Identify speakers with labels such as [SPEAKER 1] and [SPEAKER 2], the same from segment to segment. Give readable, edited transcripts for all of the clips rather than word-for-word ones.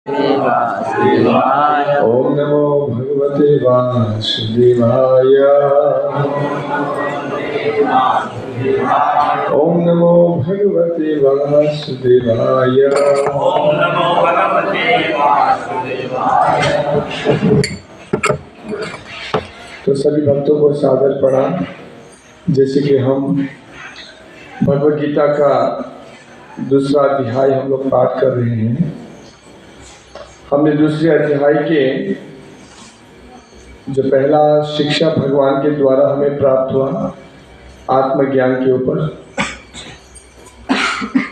[SPEAKER 1] ओम नमो भगवते वासुदेवाय। ओम नमो भगवते वासुदेवाय।
[SPEAKER 2] ओम नमो भगवते वासुदेवाय।
[SPEAKER 1] तो सभी भक्तों को सादर प्रणाम। जैसे कि हम भगवद गीता का दूसरा अध्याय हम लोग पाठ कर रहे हैं। हमने दूसरे अध्याय के जो पहला शिक्षा भगवान के द्वारा हमें प्राप्त हुआ आत्मज्ञान के ऊपर,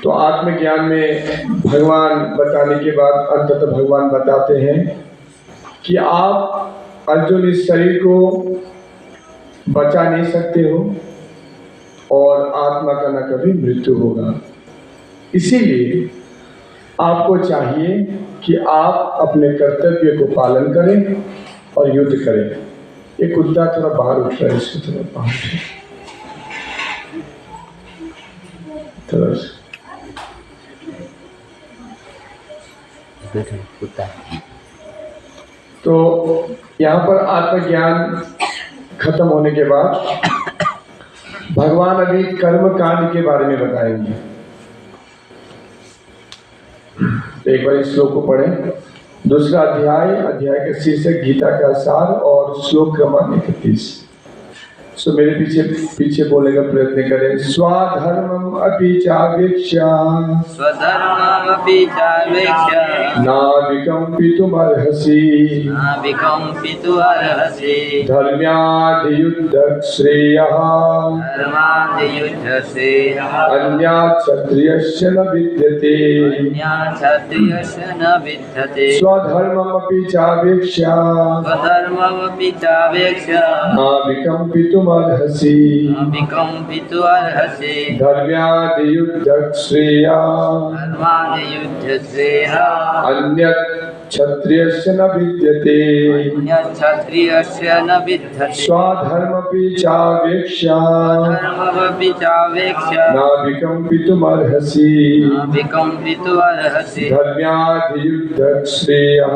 [SPEAKER 1] तो आत्मज्ञान में भगवान बताने के बाद अंततः भगवान बताते हैं कि आप अर्जुन इस शरीर को बचा नहीं सकते हो और आत्मा का न कभी मृत्यु होगा। इसीलिए आपको चाहिए कि आप अपने कर्तव्य को पालन करें और युद्ध करें। ये कुत्ता थोड़ा बाहर उठ रहा है, इसको थोड़ा बाहर थोड़ा
[SPEAKER 2] कुत्ता।
[SPEAKER 1] तो यहाँ पर आत्मज्ञान खत्म होने के बाद भगवान अभी कर्म कांड के बारे में बताएंगे। तो एक बार इस श्लोक को पढ़ें। दूसरा अध्याय का शीर्षक गीता का सार और श्लोक क्रमांक 31। सो मेरे पीछे बोलने का प्रयत्न करें। स्वधर्मम अपि चावेक्ष्य नाविकम्पितुमर्हसि धर्म्याधियुद्धः श्रेयः अन्यात् क्षत्रियस्य न विद्यते। स्वधर्मम अपि चावेक्ष्य नाविकम्पितुमर्हसि धर्म्याधियुद्धः श्रेयः अन्यत् क्षत्रियस्य न विद्यते। स्वधर्ममपि चावेक्ष्य नाविकम्पितुमर्हसि धर्म्याधियुद्धः श्रेयः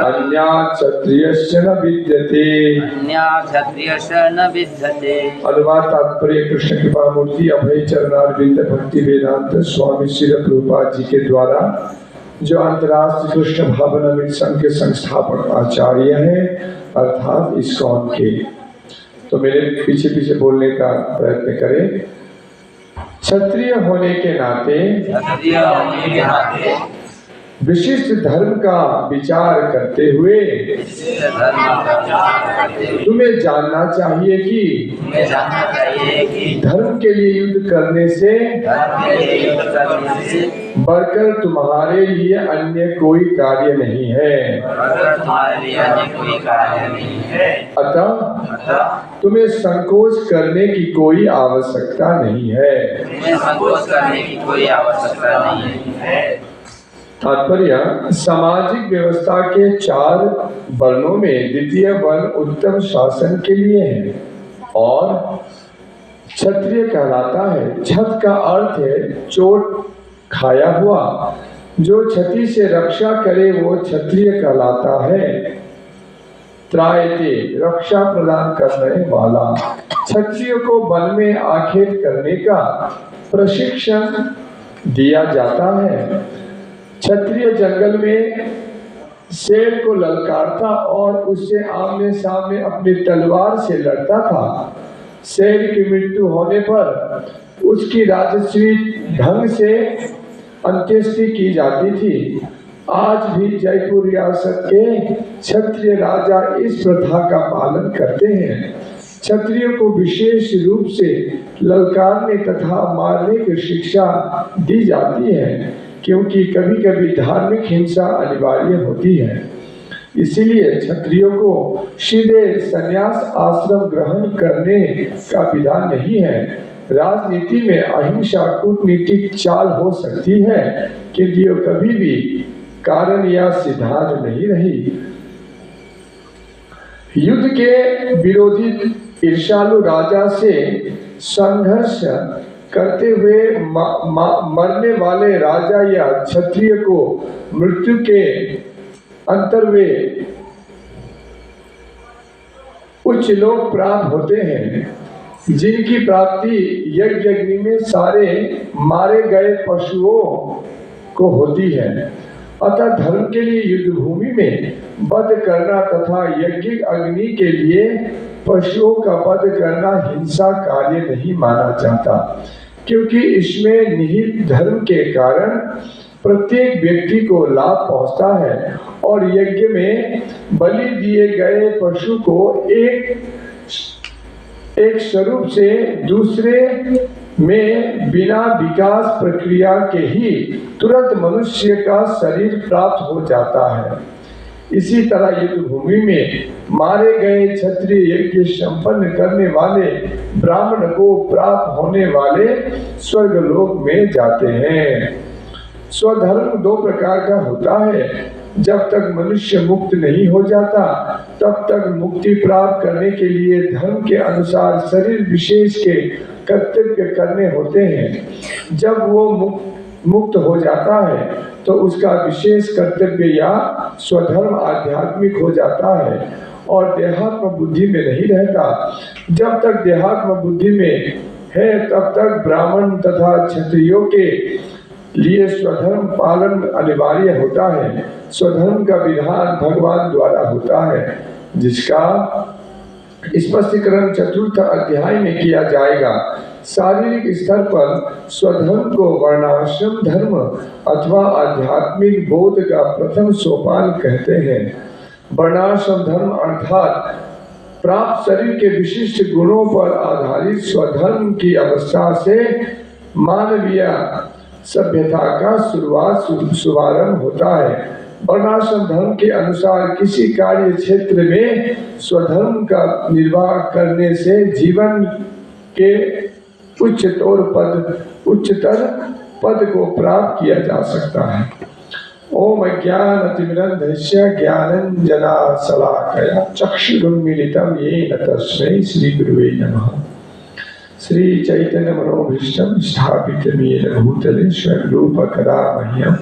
[SPEAKER 1] अन्यात् क्षत्रियस्य न विद्यते। अनुवाद तात्पर्य कृष्ण कृपा मूर्ति अभय चरणारविंद भक्ति वेदांत स्वामी श्री प्रभुपाद जी के द्वारा, जो अंतर्राष्ट्रीय कृष्ण भावनामृत संघ के संस्थापक आचार्य हैं अर्थात इस्कॉन के। तो मेरे पीछे बोलने का प्रयत्न करें। क्षत्रिय होने के नाते विशिष्ट धर्म का विचार करते हुए तुम्हें जानना चाहिए कि धर्म के लिए युद्ध करने से बढ़कर तुम्हारे लिए अन्य कोई कार्य नहीं है। अतः तुम्हें संकोच करने की कोई आवश्यकता नहीं है। तात्पर्य सामाजिक व्यवस्था के 4 वर्णों में द्वितीय वर्ण उत्तम शासन के लिए है और क्षत्रिय कहलाता है। छत का अर्थ है चोट खाया हुआ, जो क्षति से रक्षा करे वो क्षत्रिय कहलाता है। त्रायते रक्षा प्रदान करने वाला। क्षत्रिय को वन में आखेट करने का प्रशिक्षण दिया जाता है। क्षत्रिय जंगल में शेर को ललकारता और उससे आमने सामने अपनी तलवार से लड़ता था। शेर की मृत्यु होने पर उसकी राजस्वी ढंग से अंत्येष्टि की जाती थी। आज भी जयपुर रियासत के क्षत्रिय राजा इस प्रथा का पालन करते हैं। क्षत्रिय को विशेष रूप से ललकारने तथा मारने की शिक्षा दी जाती है, क्योंकि कभी कभी धार्मिक हिंसा अनिवार्य होती है। इसीलिए क्षत्रियों को सीधे संन्यास आश्रम ग्रहण करने का विधान नहीं है। राजनीति में अहिंसा कूटनीतिक चाल हो सकती है, किंतु ये कभी भी कारण या सिद्धांत नहीं रही। युद्ध के विरोधी ईर्ष्यालु राजा से संघर्ष करते हुए मरने वाले राजा या क्षत्रिय को मृत्यु के अंतर्वे उच्च लोक प्राप्त होते हैं, जिनकी प्राप्ति यज्ञ अग्नि में सारे मारे गए पशुओं को होती है। अतः धर्म के लिए युद्ध भूमि में वध करना तथा यज्ञ अग्नि के लिए पशुओं का वध करना हिंसा कार्य नहीं माना जाता, क्योंकि इसमें निहित धर्म के कारण प्रत्येक व्यक्ति को लाभ पहुंचता है और यज्ञ में बलि दिए गए पशु को एक स्वरूप से दूसरे में बिना विकास प्रक्रिया के ही तुरंत मनुष्य का शरीर प्राप्त हो जाता है। इसी तरह युद्ध भूमि में मारे गए क्षत्रिय यज्ञ संपन्न करने वाले ब्राह्मण को प्राप्त होने वाले स्वर्गलोक में जाते हैं। स्वधर्म दो प्रकार का होता है। जब तक मनुष्य मुक्त नहीं हो जाता तब तक मुक्ति प्राप्त करने के लिए धर्म के अनुसार शरीर विशेष के कर्तव्य करने होते हैं। जब वो मुक्त हो जाता है तो उसका विशेष कर्तव्य या स्वधर्म आध्यात्मिक हो जाता है और देहात्म बुद्धि में नहीं रहता। जब तक देहात्म बुद्धि में है तब तक ब्राह्मण तथा क्षत्रियों के लिए स्वधर्म पालन अनिवार्य होता है। स्वधर्म का विधान भगवान द्वारा होता है, जिसका स्पष्टीकरण चतुर्थ अध्याय में किया जाएगा। शारीरिक स्तर पर स्वधर्म को वर्णाश्रम धर्म अथवा आध्यात्मिक बोध का प्रथम सोपान कहते हैं। वर्णाश्रम धर्म अर्थात प्राप्त शरीर के विशिष्ट गुणों पर आधारित स्वधर्म की अवस्था से मानवीय सभ्यता का शुभारंभ होता है। वर्णाश्रम धर्म के अनुसार किसी कार्य क्षेत्र में स्वधर्म का निर्वाह करने से जीवन के उच्चतर पद को प्राप्त किया जा सकता है। ओम अज्ञानतिमिरन्धस्य ज्ञानाञ्जनशलाकया चक्षुरुन्मीलितं येन तस्मै श्रीगुरुवे नमः। श्री चैतन्य मनोभीष्टं स्थापितं येन भूतले स्वरूपकदा मह्यं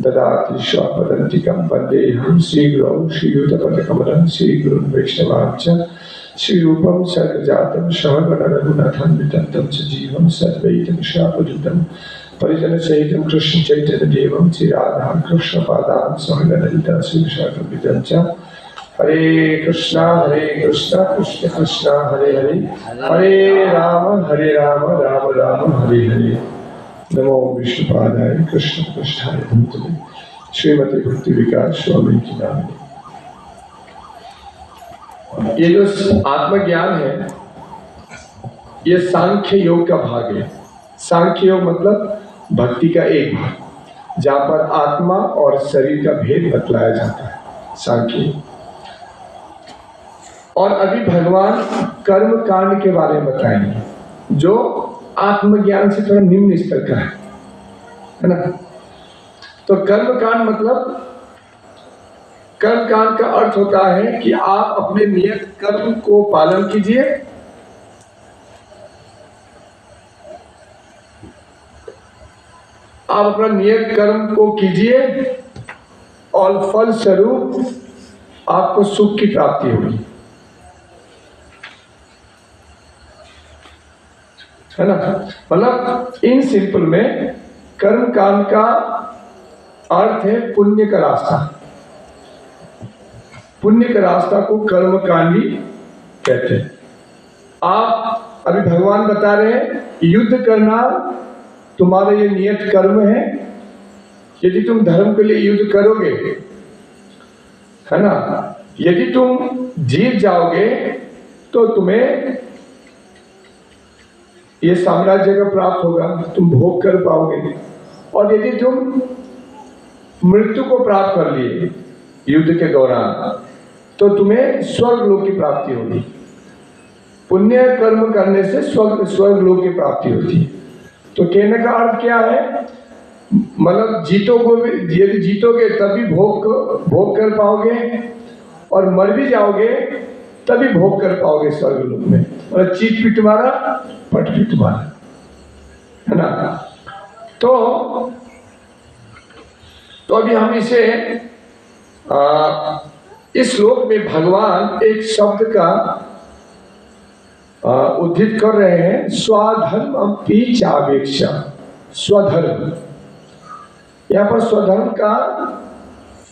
[SPEAKER 1] ददाति स्वपदान्तिकं वन्देऽहं श्रीगुरौ श्रीयुतपदकमलं श्रीगुरुं वैष्णवांश्च श्रीरूपं सर्वजातं सहगण रघुनाथं विततं सजीवं सर्वैतं शापदूतं परिजनसहितं कृष्ण चैतन्य देवं श्रीराधा कृष्ण पादां सहगण ललिता श्रीविशाखं च। हरे कृष्णा कृष्ण कृष्ण हरे हरे, हरे राम राम राम हरे हरे। नमो विष्णुपादाय कृष्ण पृष्ठाय भूतले श्रीमती भक्ति विकास स्वामी की नाम। ये जो आत्मज्ञान है ये सांख्य योग का भाग है। सांख्य योग मतलब भक्ति का एक भाग, जहाँ पर आत्मा और शरीर का भेद बतलाया जाता है, सांख्य। और अभी भगवान कर्म कांड के बारे में बताएंगे, जो आत्मज्ञान से थोड़ा निम्न स्तर का है ना। तो कर्म कांड मतलब, कर्म कांड का अर्थ होता है कि आप अपने नियत कर्म को पालन कीजिए, आप अपना नियत कर्म को कीजिए और फल स्वरूप आपको सुख की प्राप्ति होगी, है ना। मतलब इन सिंपल में कर्म कांड का अर्थ है पुण्य का रास्ता। पुण्य का रास्ता को कर्म कांडी कहते हैं। आप अभी भगवान बता रहे हैं युद्ध करना तुम्हारा ये नियत कर्म है। यदि तुम धर्म के लिए युद्ध करोगे, है ना, यदि तुम जीत जाओगे तो तुम्हें ये साम्राज्य का प्राप्त होगा, तुम भोग कर पाओगे। और यदि तुम मृत्यु को प्राप्त कर लिए युद्ध के दौरान तो तुम्हें स्वर्ग लोक की प्राप्ति होगी। पुण्य कर्म करने से स्वर्ग लोक की प्राप्ति होती है। तो कहने का अर्थ क्या है, मतलब यदि जीतोगे तभी भोग कर पाओगे, और मर भी जाओगे तभी भोग कर पाओगे स्वर्ग लोक में। मतलब चीत भी तुम्हारा पट भी तुम्हारा, है ना। तो अभी हम इसे इस श्लोक में भगवान एक शब्द का उद्धृत कर रहे हैं, स्वधर्म अपि चावेक्षा। स्वधर्म, यहाँ पर स्वधर्म का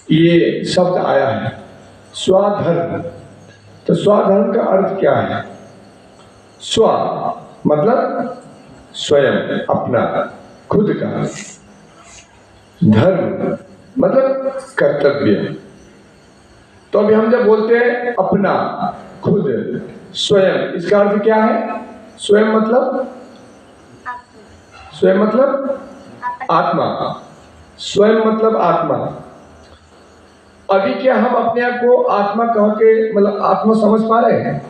[SPEAKER 1] ये शब्द आया है, स्वधर्म। तो स्वधर्म का अर्थ क्या है? स्व मतलब स्वयं, अपना, खुद का। धर्म मतलब कर्तव्य। तो अभी हम जब बोलते हैं अपना, खुद, स्वयं, इसका अर्थ क्या है? स्वयं मतलब आत्मा। स्वयं मतलब आत्मा। अभी क्या हम अपने आप को आत्मा कह के मतलब आत्मा समझ पा रहे हैं?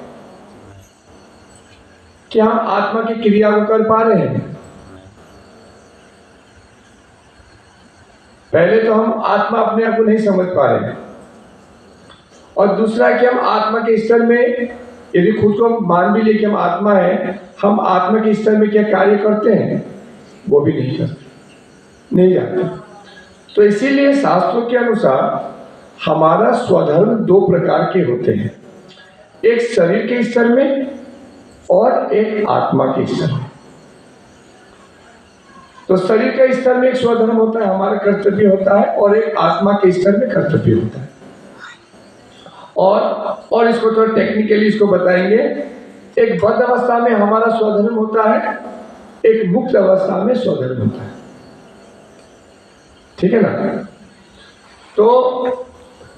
[SPEAKER 1] क्या हम आत्मा की क्रिया को कर पा रहे हैं? पहले तो हम आत्मा अपने आप को नहीं समझ पा रहे हैं, और दूसरा कि हम आत्मा के स्तर में यदि खुद को मान भी ले कि हम आत्मा है, हम आत्मा के स्तर में क्या कार्य करते हैं वो भी नहीं करते, नहीं जानते। तो इसीलिए शास्त्रों के अनुसार हमारा स्वधर्म दो प्रकार के होते हैं, एक शरीर के स्तर में और एक आत्मा के स्तर में। तो शरीर के स्तर में एक स्वधर्म होता है, हमारा कर्तव्य होता है, और एक आत्मा के स्तर में कर्तव्य होता है। और इसको थोड़ा टेक्निकली इसको बताएंगे। एक बद्ध अवस्था में हमारा स्वधर्म होता है, एक मुक्त अवस्था में स्वधर्म होता है, ठीक है ना। तो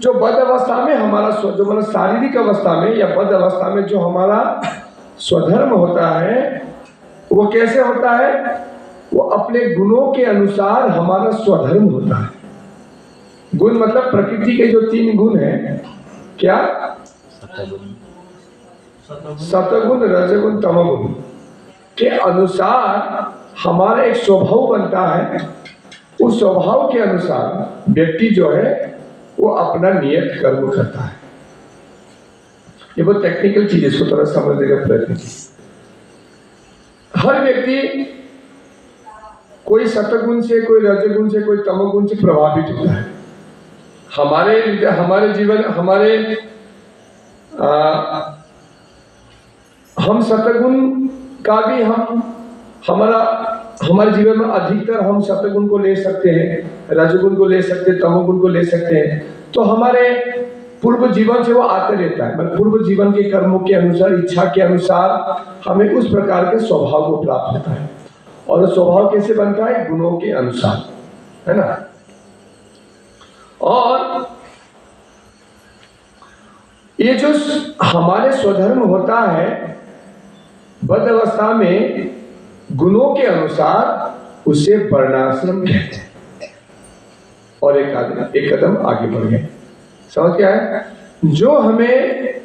[SPEAKER 1] जो बद्ध अवस्था में हमारा जो मतलब शारीरिक अवस्था में या बद्ध अवस्था में जो हमारा स्वधर्म होता है, वो कैसे होता है? वो अपने गुणों के अनुसार हमारा स्वधर्म होता है। गुण मतलब प्रकृति के जो 3 गुण हैं, क्या? सतगुण, रजगुण, तमगुण के अनुसार हमारा एक स्वभाव बनता है। उस स्वभाव के अनुसार व्यक्ति जो है वो अपना नियत कर्म करता है। ये बहुत टेक्निकल चीज है, इसको थोड़ा समझने का प्रयत्न कीजिए। हर व्यक्ति कोई सतगुण से, कोई रजगुण से, कोई तमगुण से प्रभावित होता है। हमारे जीवन हम सतगुण का भी हमारे जीवन में अधिकतर हम सतगुण को ले सकते हैं, रजगुण को ले सकते हैं, तमोगुण को ले सकते हैं। तो हमारे पूर्व जीवन से वो आते रहता है, मतलब पूर्व जीवन के कर्मों के अनुसार, इच्छा के अनुसार हमें उस प्रकार के स्वभाव को प्राप्त होता है। और स्वभाव कैसे बनता है? गुणों के अनुसार, है ना। और ये जो हमारे स्वधर्म होता है बद्ध अवस्था में, गुणों के अनुसार उसे वर्णाश्रम कहते हैं। और एक कदम आगे बढ़ गए। समझ क्या है? जो हमें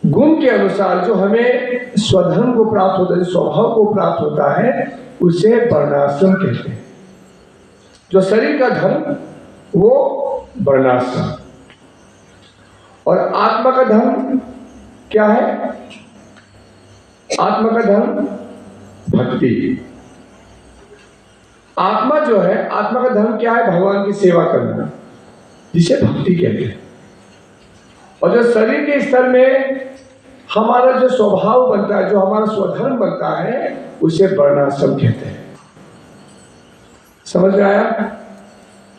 [SPEAKER 1] गुण के अनुसार, जो हमें स्वधर्म को प्राप्त होता है, स्वभाव को प्राप्त होता है, उसे वर्णाश्रम कहते हैं। जो शरीर का धर्म वो वर्णाश्रम, और आत्मा का धर्म क्या है? आत्मा का धर्म भक्ति। आत्मा जो है, आत्मा का धर्म क्या है? भगवान की सेवा करना, जिसे भक्ति कहते हैं। और जो शरीर के स्तर में हमारा जो स्वभाव बनता है, जो हमारा स्वधर्म बनता है, उसे वर्णाश्रम कहते हैं। समझ में आया?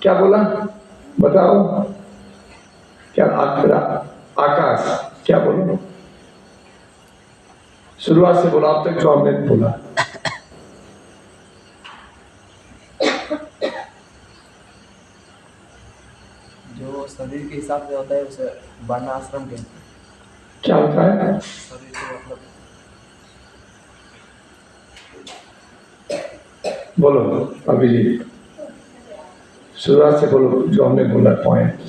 [SPEAKER 1] क्या बोला बताओ? क्या आकाश क्या बोलो? शुरुआत से बोला, अब तक जो हमने बोला।
[SPEAKER 3] जो शरीर के हिसाब से होता है उसे वर्णाश्रम कहते हैं।
[SPEAKER 1] क्या होता है?
[SPEAKER 3] शरीर से मतलब
[SPEAKER 1] बोलो अभिजीत, शुरुआत से बोलो जो हमने बोला पॉइंट।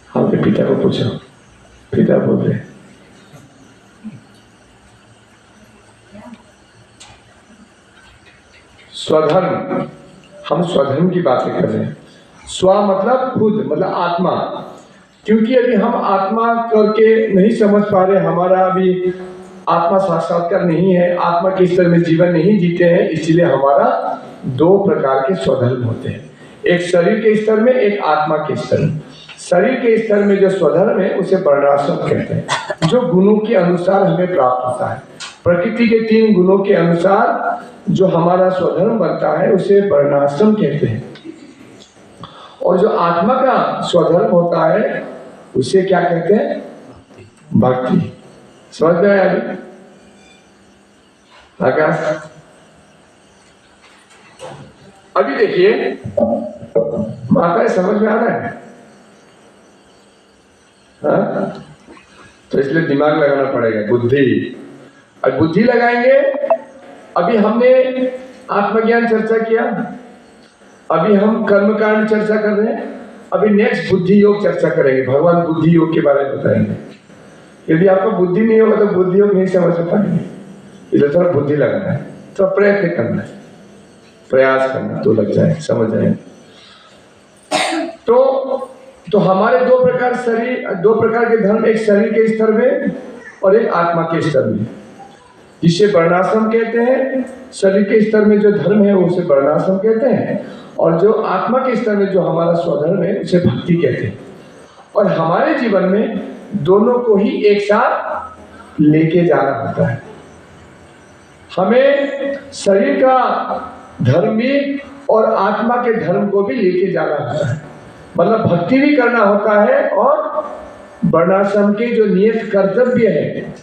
[SPEAKER 1] आपके पिता को पूछो, पिता बोल रहे। स्वधर्म, हम स्वधर्म की बातें कर रहे हैं। स्व मतलब खुद, मतलब आत्मा। क्योंकि अभी हम आत्मा करके नहीं समझ पा रहे, हमारा अभी आत्मा साक्षात्कार नहीं है, आत्मा के स्तर में जीवन नहीं जीते हैं, इसलिए हमारा दो प्रकार के स्वधर्म होते हैं, एक शरीर के स्तर में, एक आत्मा के स्तर में। शरीर के स्तर में जो स्वधर्म है उसे वर्णाश्रम कहते हैं, जो गुणों के अनुसार हमें प्राप्त होता है। प्रकृति के 3 गुणों के अनुसार जो हमारा स्वधर्म बनता है उसे वर्णाश्रम कहते हैं। और जो आत्मा का स्वधर्म होता है उसे क्या कहते हैं? भक्ति। समझ में आया अभी? आकाश, अभी देखिए माता समझ में आ रहा है? हाँ? तो इसलिए दिमाग लगाना पड़ेगा, बुद्धि। अब बुद्धि लगाएंगे। अभी हमने आत्मज्ञान चर्चा किया, अभी हम कर्मकांड चर्चा कर रहे हैं, अभी नेक्स्ट बुद्धि योग चर्चा करेंगे। भगवान बुद्धि योग के बारे में बताएंगे। यदि आपको बुद्धि नहीं होगा तो बुद्धि योग नहीं समझ पाएंगे, इसलिए थोड़ा बुद्धि लगाना है, थोड़ा प्रयत्न करना है, प्रयास करना तो लग जाए, समझ जाए। तो हमारे दो प्रकार के धर्म, एक शरीर के स्तर में और एक आत्मा के स्तर में, जिसे वर्णाश्रम कहते हैं। शरीर के स्तर में जो धर्म है उसे वर्णाश्रम कहते हैं, और जो आत्मा के स्तर में जो हमारा स्वधर्म है उसे भक्ति कहते हैं। और हमारे जीवन में दोनों को ही एक साथ लेके जाना होता है। हमें शरीर का धर्म भी और आत्मा के धर्म को भी लेके जाना होता है, मतलब भक्ति भी करना होता है और वर्णाश्रम के जो नियत कर्तव्य है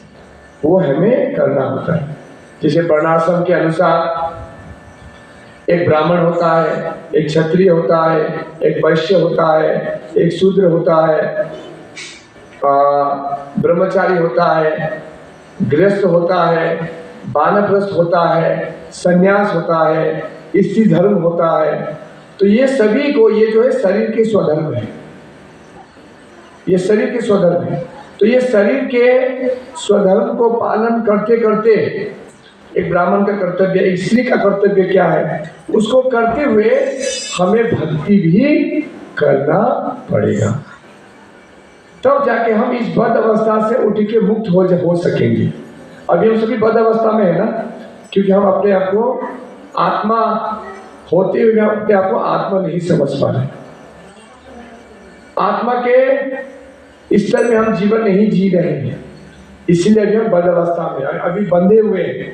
[SPEAKER 1] वो हमें करना होता है। जैसे वर्णाश्रम के अनुसार एक ब्राह्मण होता है, एक क्षत्रिय होता है, एक वैश्य होता है, एक शूद्र होता है, ब्रह्मचारी होता है, गृहस्थ होता है, वानप्रस्थ होता है, संन्यास होता है, स्त्री धर्म होता है। तो ये सभी को, ये जो है शरीर के स्वधर्म है, ये शरीर के स्वधर्म है। तो ये शरीर के स्वधर्म को पालन करते करते एक ब्राह्मण का कर्तव्य, एक स्त्री का कर्तव्य क्या है, उसको करते हुए हमें भक्ति भी करना पड़ेगा, तब जाके हम इस बद्ध अवस्था से उठ के मुक्त हो सकेंगे। अभी हम सभी बद्ध अवस्था में है ना, क्योंकि हम अपने आप को आत्मा होते हुए अपने आप को आत्मा नहीं समझ पा रहे। आत्मा के स्तर में हम जीवन नहीं जी रहे हैं, इसलिए अभी हम बद्ध अवस्था में अभी बंधे हुए हैं।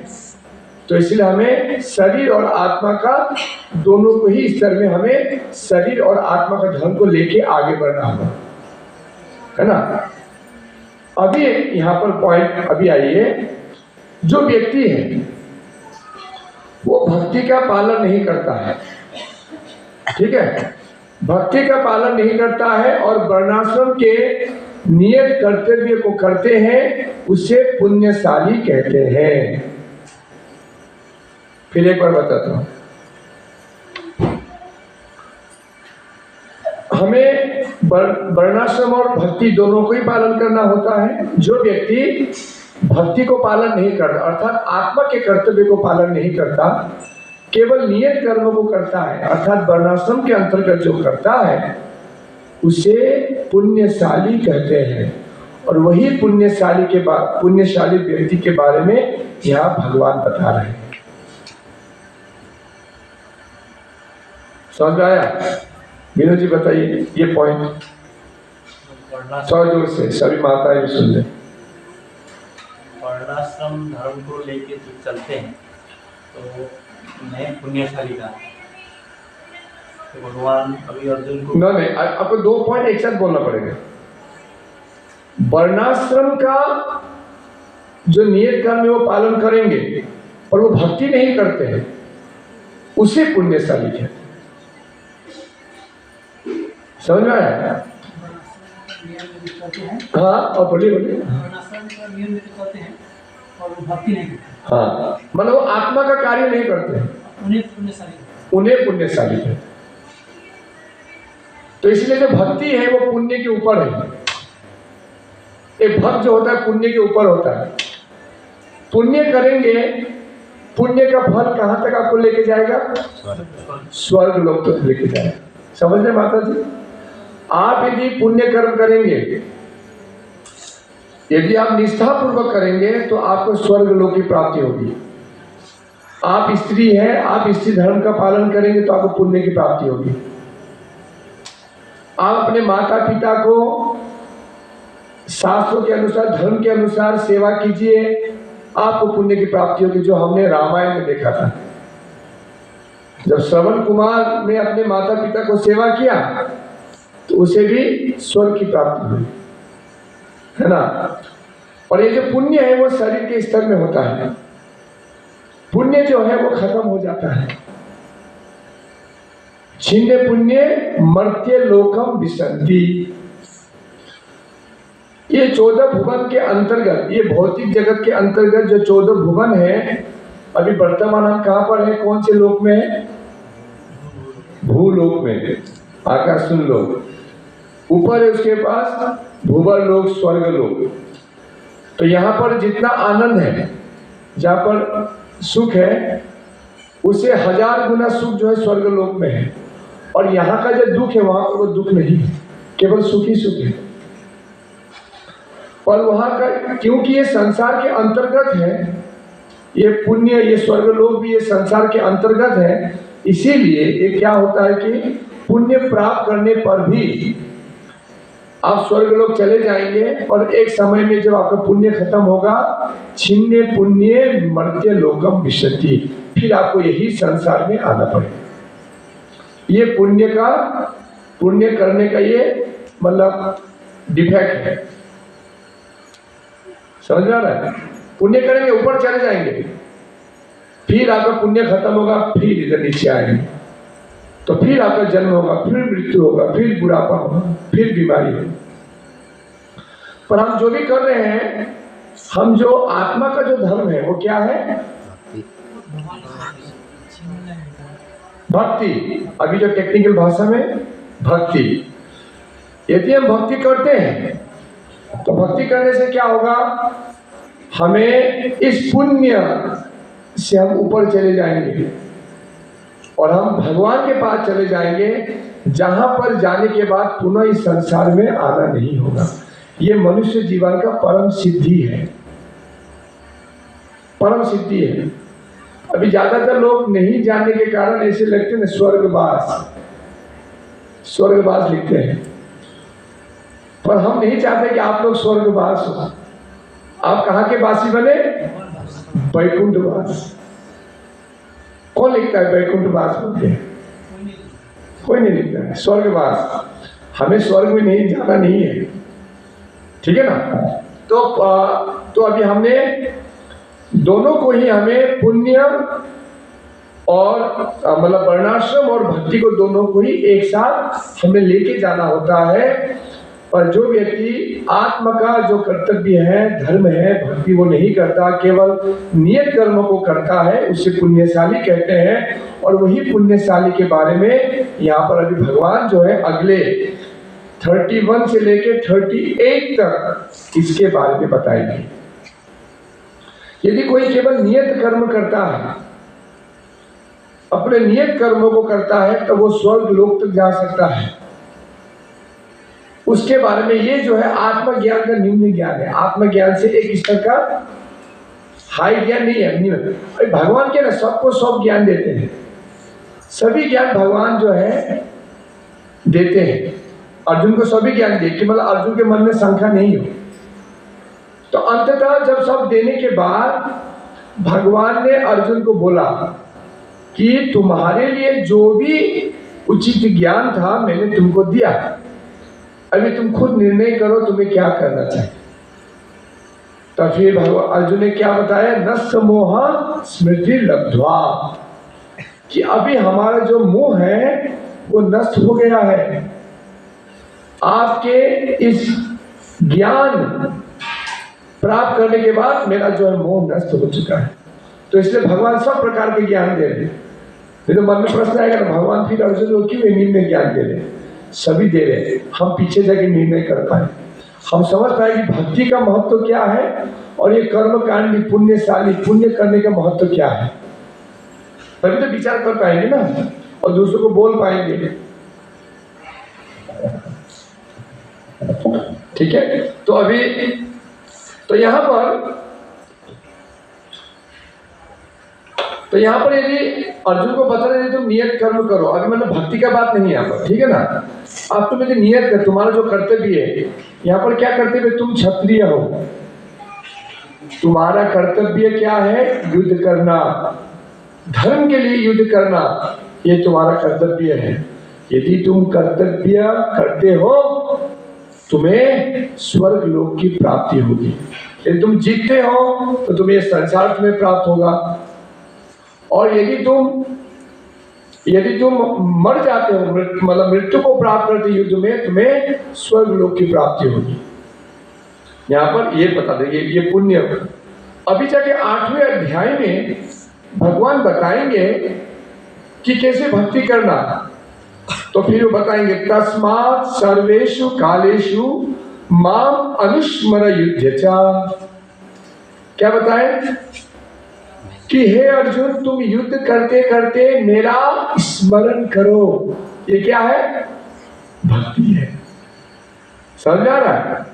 [SPEAKER 1] तो इसलिए हमें शरीर और आत्मा का दोनों को ही स्तर में हमें शरीर और आत्मा का धर्म को लेके आगे बढ़ना होगा, है ना। अभी यहाँ पर पॉइंट अभी आइए, जो व्यक्ति है वो भक्ति का पालन नहीं करता है, ठीक है, भक्ति का पालन नहीं करता है और वर्णाश्रम के नियत कर्तव्य को करते हैं, उसे पुण्यशाली कहते हैं। फिर एक बार बताता हूं, हमें वर्णाश्रम और भक्ति दोनों को ही पालन करना होता है। जो व्यक्ति भक्ति को पालन नहीं करता, अर्थात आत्मा के कर्तव्य को पालन नहीं करता, केवल नियत कर्मों को करता है, अर्थात वर्णाश्रम के अंतर्गत जो करता है, उसे पुण्यशाली कहते हैं। और वही पुण्यशाली व्यक्ति के बारे में यहाँ भगवान बता रहे हैं। समझ में आया? विनोद जी बताइए ये पॉइंट थोड़ा जोर से, सभी माताएं भी सुन लें।
[SPEAKER 2] वर्णाश्रम धर्म को लेके जो चलते हैं तो मैं पुण्यशाली का, तो भगवान अभी अर्जुन को
[SPEAKER 1] नहीं, आपको 2 पॉइंट एक साथ बोलना पड़ेगा। वर्णाश्रम का जो नियत कर्म है वो पालन करेंगे और वो भक्ति नहीं करते हैं, उसे पुण्यशाली कहते हैं। समझ में आया? हाँ, और बोलिए। हाँ, मतलब वो आत्मा का कार्य नहीं करते हैं, उन्हें पुण्यशाली है। तो इसलिए जो भक्ति है वो पुण्य के ऊपर है। एक भक्त जो होता है पुण्य के ऊपर होता है। पुण्य करेंगे, पुण्य का फल कहाँ तक आपको लेके जाएगा? स्वर्ग लोक तक लेके जाएगा। समझ रहे माता जी? आप यदि पुण्य कर्म करेंगे यदि आप निष्ठा पूर्वक करेंगे तो आपको स्वर्ग लोक की प्राप्ति होगी। आप स्त्री हैं, आप स्त्री धर्म का पालन करेंगे तो आपको पुण्य की प्राप्ति होगी। आप अपने माता पिता को शास्त्रों के अनुसार, धर्म के अनुसार सेवा कीजिए, आपको पुण्य की प्राप्ति होगी, जो हमने रामायण में देखा था। जब श्रवण कुमार ने अपने माता पिता को सेवा किया तो उसे भी स्वर्ग की प्राप्ति हुई, है ना। और ये जो पुण्य है वो शरीर के स्तर में होता है। पुण्य जो है वो खत्म हो जाता है। छिन्ने पुण्य मर्त्य लोकम विशंति। ये 14 भुवन के अंतर्गत, ये भौतिक जगत के अंतर्गत जो 14 भुवन है, अभी वर्तमान हम कहाँ पर है, कौन से लोक में है? भूलोक में, आकाश लोक। ऊपर है उसके पास भूवर लोक, स्वर्ग लोक। तो यहाँ पर जितना आनंद है, जहाँ पर सुख है, उससे 1000 गुना सुख जो है स्वर्ग लोक में है। और यहाँ का जो दुख है वहां पर वो दुख नहीं है, केवल सुख ही सुख है। और वहां का, क्योंकि ये संसार के अंतर्गत है, ये पुण्य, ये स्वर्ग लोक भी ये संसार के अंतर्गत है, इसीलिए ये क्या होता है कि पुण्य प्राप्त करने पर भी आप स्वर्ग लोक चले जाएंगे। और एक समय में जब आपका पुण्य खत्म होगा, छिन्ने पुण्य मर्त्य लोकम विशति, फिर आपको यही संसार में आना पड़ेगा। ये पुण्य करने का ये मतलब डिफेक्ट है, समझ में आ रहा है। पुण्य करेंगे ऊपर चले जाएंगे, फिर आपका पुण्य खत्म होगा, फिर इधर नीचे आएंगे, तो फिर आपका जन्म होगा, फिर मृत्यु होगा, फिर बुढ़ापा होगा, फिर बीमारी होगी। पर हम जो भी कर रहे हैं, हम जो आत्मा का जो धर्म है वो क्या है? भक्ति। अभी जो टेक्निकल भाषा में भक्ति। यदि हम भक्ति करते हैं तो भक्ति करने से क्या होगा, हमें इस पुण्य से हम ऊपर चले जाएंगे और हम भगवान के पास चले जाएंगे, जहां पर जाने के बाद पुनः इस संसार में आना नहीं होगा। ये मनुष्य जीवन का परम सिद्धि है, परम सिद्धि है। अभी ज्यादातर लोग नहीं जानने के कारण ऐसे लिखते हैं स्वर्गवास, स्वर्गवास लिखते हैं, पर हम नहीं चाहते कि आप लोग स्वर्गवास हो। आप कहाँ के वासी बने? वैकुंठवास। कौन लिखता है वैकुंठवास बोलते हैं? कोई नहीं लिखता है। स्वर्गवास, हमें स्वर्ग में नहीं जाना नहीं है, ठीक है ना। तो अभी हमने दोनों को ही, हमें पुण्य और मतलब वर्णाश्रम और भक्ति को दोनों को ही एक साथ हमें लेके जाना होता है। पर जो व्यक्ति आत्मा का जो कर्तव्य है, धर्म है, भक्ति वो नहीं करता, केवल नियत कर्मों को करता है, उसे पुण्यशाली कहते हैं। और वही पुण्यशाली के बारे में यहाँ पर अभी भगवान जो है अगले 31 से लेके 38 तक इसके बारे में बताएंगे। यदि कोई केवल नियत कर्म करता है, अपने नियत कर्मों को करता है, तो वो स्वर्ग लोक तक जा सकता है। उसके बारे में ये जो है आत्मज्ञान का निम्न ज्ञान है। आत्मज्ञान से एक स्तर का हाई ज्ञान नहीं है, निम्न। भगवान के ना सबको सब ज्ञान देते हैं, सभी ज्ञान भगवान जो है देते हैं। अर्जुन को सभी ज्ञान दे, कि मतलब अर्जुन के मन में शंका नहीं हो। तो अंततः जब सब देने के बाद भगवान ने अर्जुन को बोला कि तुम्हारे लिए जो भी उचित ज्ञान था मैंने तुमको दिया, अभी तुम खुद निर्णय करो तुम्हें क्या करना चाहिए। तो फिर भगवान अर्जुन ने क्या बताया, नष्ट मोह स्मृति लब्ध्वा, कि अभी हमारा जो मोह है वो नष्ट हो गया है। आपके इस ज्ञान प्राप्त करने के बाद मेरा जो है मोह नष्ट हो चुका है। तो इसलिए भगवान सब प्रकार के ज्ञान दे रहे हैं। तो मन में प्रश्न आएगा ना, भगवान फिर अर्जुन को क्यों निर्णय ज्ञान दे रहे? सभी दे रहे, हम पीछे जाके निर्णय कर पाए, हम समझ पाए कि भक्ति का महत्व क्या है और ये कर्म कांडी पुण्यशाली पुण्य करने का महत्व क्या है। तभी तो विचार कर पाएंगे ना और दूसरों को बोल पाएंगे, ठीक है। तो अभी तो यहाँ पर यदि अर्जुन को बता रहे तुम नियत कर्म करो, अभी मतलब भक्ति का बात नहीं यहाँ पर, ठीक है ना। अब तुम यदि नियत कर, तुम्हारा जो कर्तव्य है यहाँ पर क्या कर्तव्य, तुम क्षत्रिय हो, तुम्हारा कर्तव्य क्या है, युद्ध करना, धर्म के लिए युद्ध करना, ये तुम्हारा कर्तव्य है। यदि तुम कर्तव्य करते हो तुम्हें स्वर्ग लोक की प्राप्ति होगी। यदि तुम जीतते हो तो तुम्हें संसार तुम्हें प्राप्त होगा, और यदि तुम मर जाते हो, मतलब मृत्यु को प्राप्त करते युद्ध में, तुम्हें स्वर्ग लोक की प्राप्ति होगी। यहाँ पर ये बता देंगे ये पुण्य। अभी जाके 8वें अध्याय में भगवान बताएंगे कि कैसे भक्ति करना, तो फिर वो बताएंगे तस्मात् सर्वेषु कालेषु माम अनुस्मर युध्यचा। क्या बताएं कि हे अर्जुन तुम युद्ध करते करते मेरा स्मरण करो। ये क्या है, भक्ति है। समझ आ रहा है।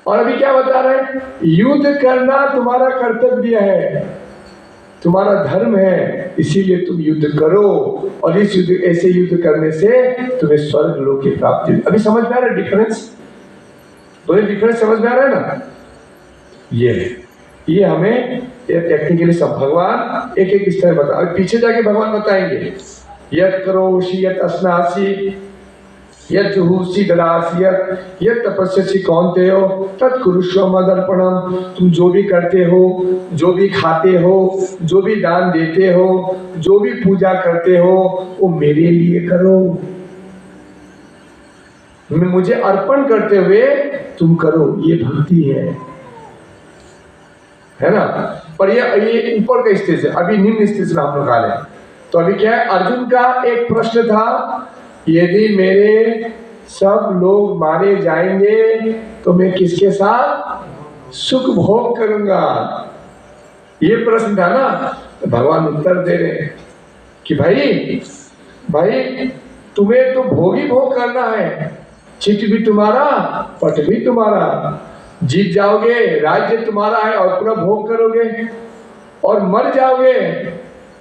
[SPEAKER 1] और अभी क्या बता रहे हैं, युद्ध करना तुम्हारा कर्तव्य है, तुम्हारा धर्म है, इसीलिए तुम युद्ध करो, और इस युद्ध, ऐसे युद्ध करने से तुम्हें स्वर्ग लोक की प्राप्ति। अभी समझ में आ रहा है डिफरेंस, दोनों डिफरेंस समझ में आ रहा है ना। ये हमें टेक्निकली सब भगवान एक एक स्तर बता, अभी पीछे जाके भगवान बताएंगे यत् करोषि यत् अस्नासि यत् जुहूसि ददासि यत् तपस्यसि कौन्तेय तत्कुरुष्व मदर्पणम। तुम जो भी करते हो, जो भी खाते हो, जो भी दान देते हो, जो भी पूजा करते हो, वो मेरे लिए करो, मुझे अर्पण करते हुए तुम करो। ये भक्ति है ना। पर ये ऊपर का स्टेज है, अभी निम्न स्टेज में हम लोग आ रहे हैं। तो अभी क्या है, अर्जुन का एक प्रश्न था, यदि मेरे सब लोग मारे जाएंगे तो मैं किसके साथ सुख भोग करूंगा, ये प्रश्न था ना। तो भगवान उत्तर दे रहे हैं कि भाई तुम्हें तो भोग ही भोग करना है, चित भी तुम्हारा पट भी तुम्हारा, जीत जाओगे राज्य तुम्हारा है और पूरा भोग करोगे, और मर जाओगे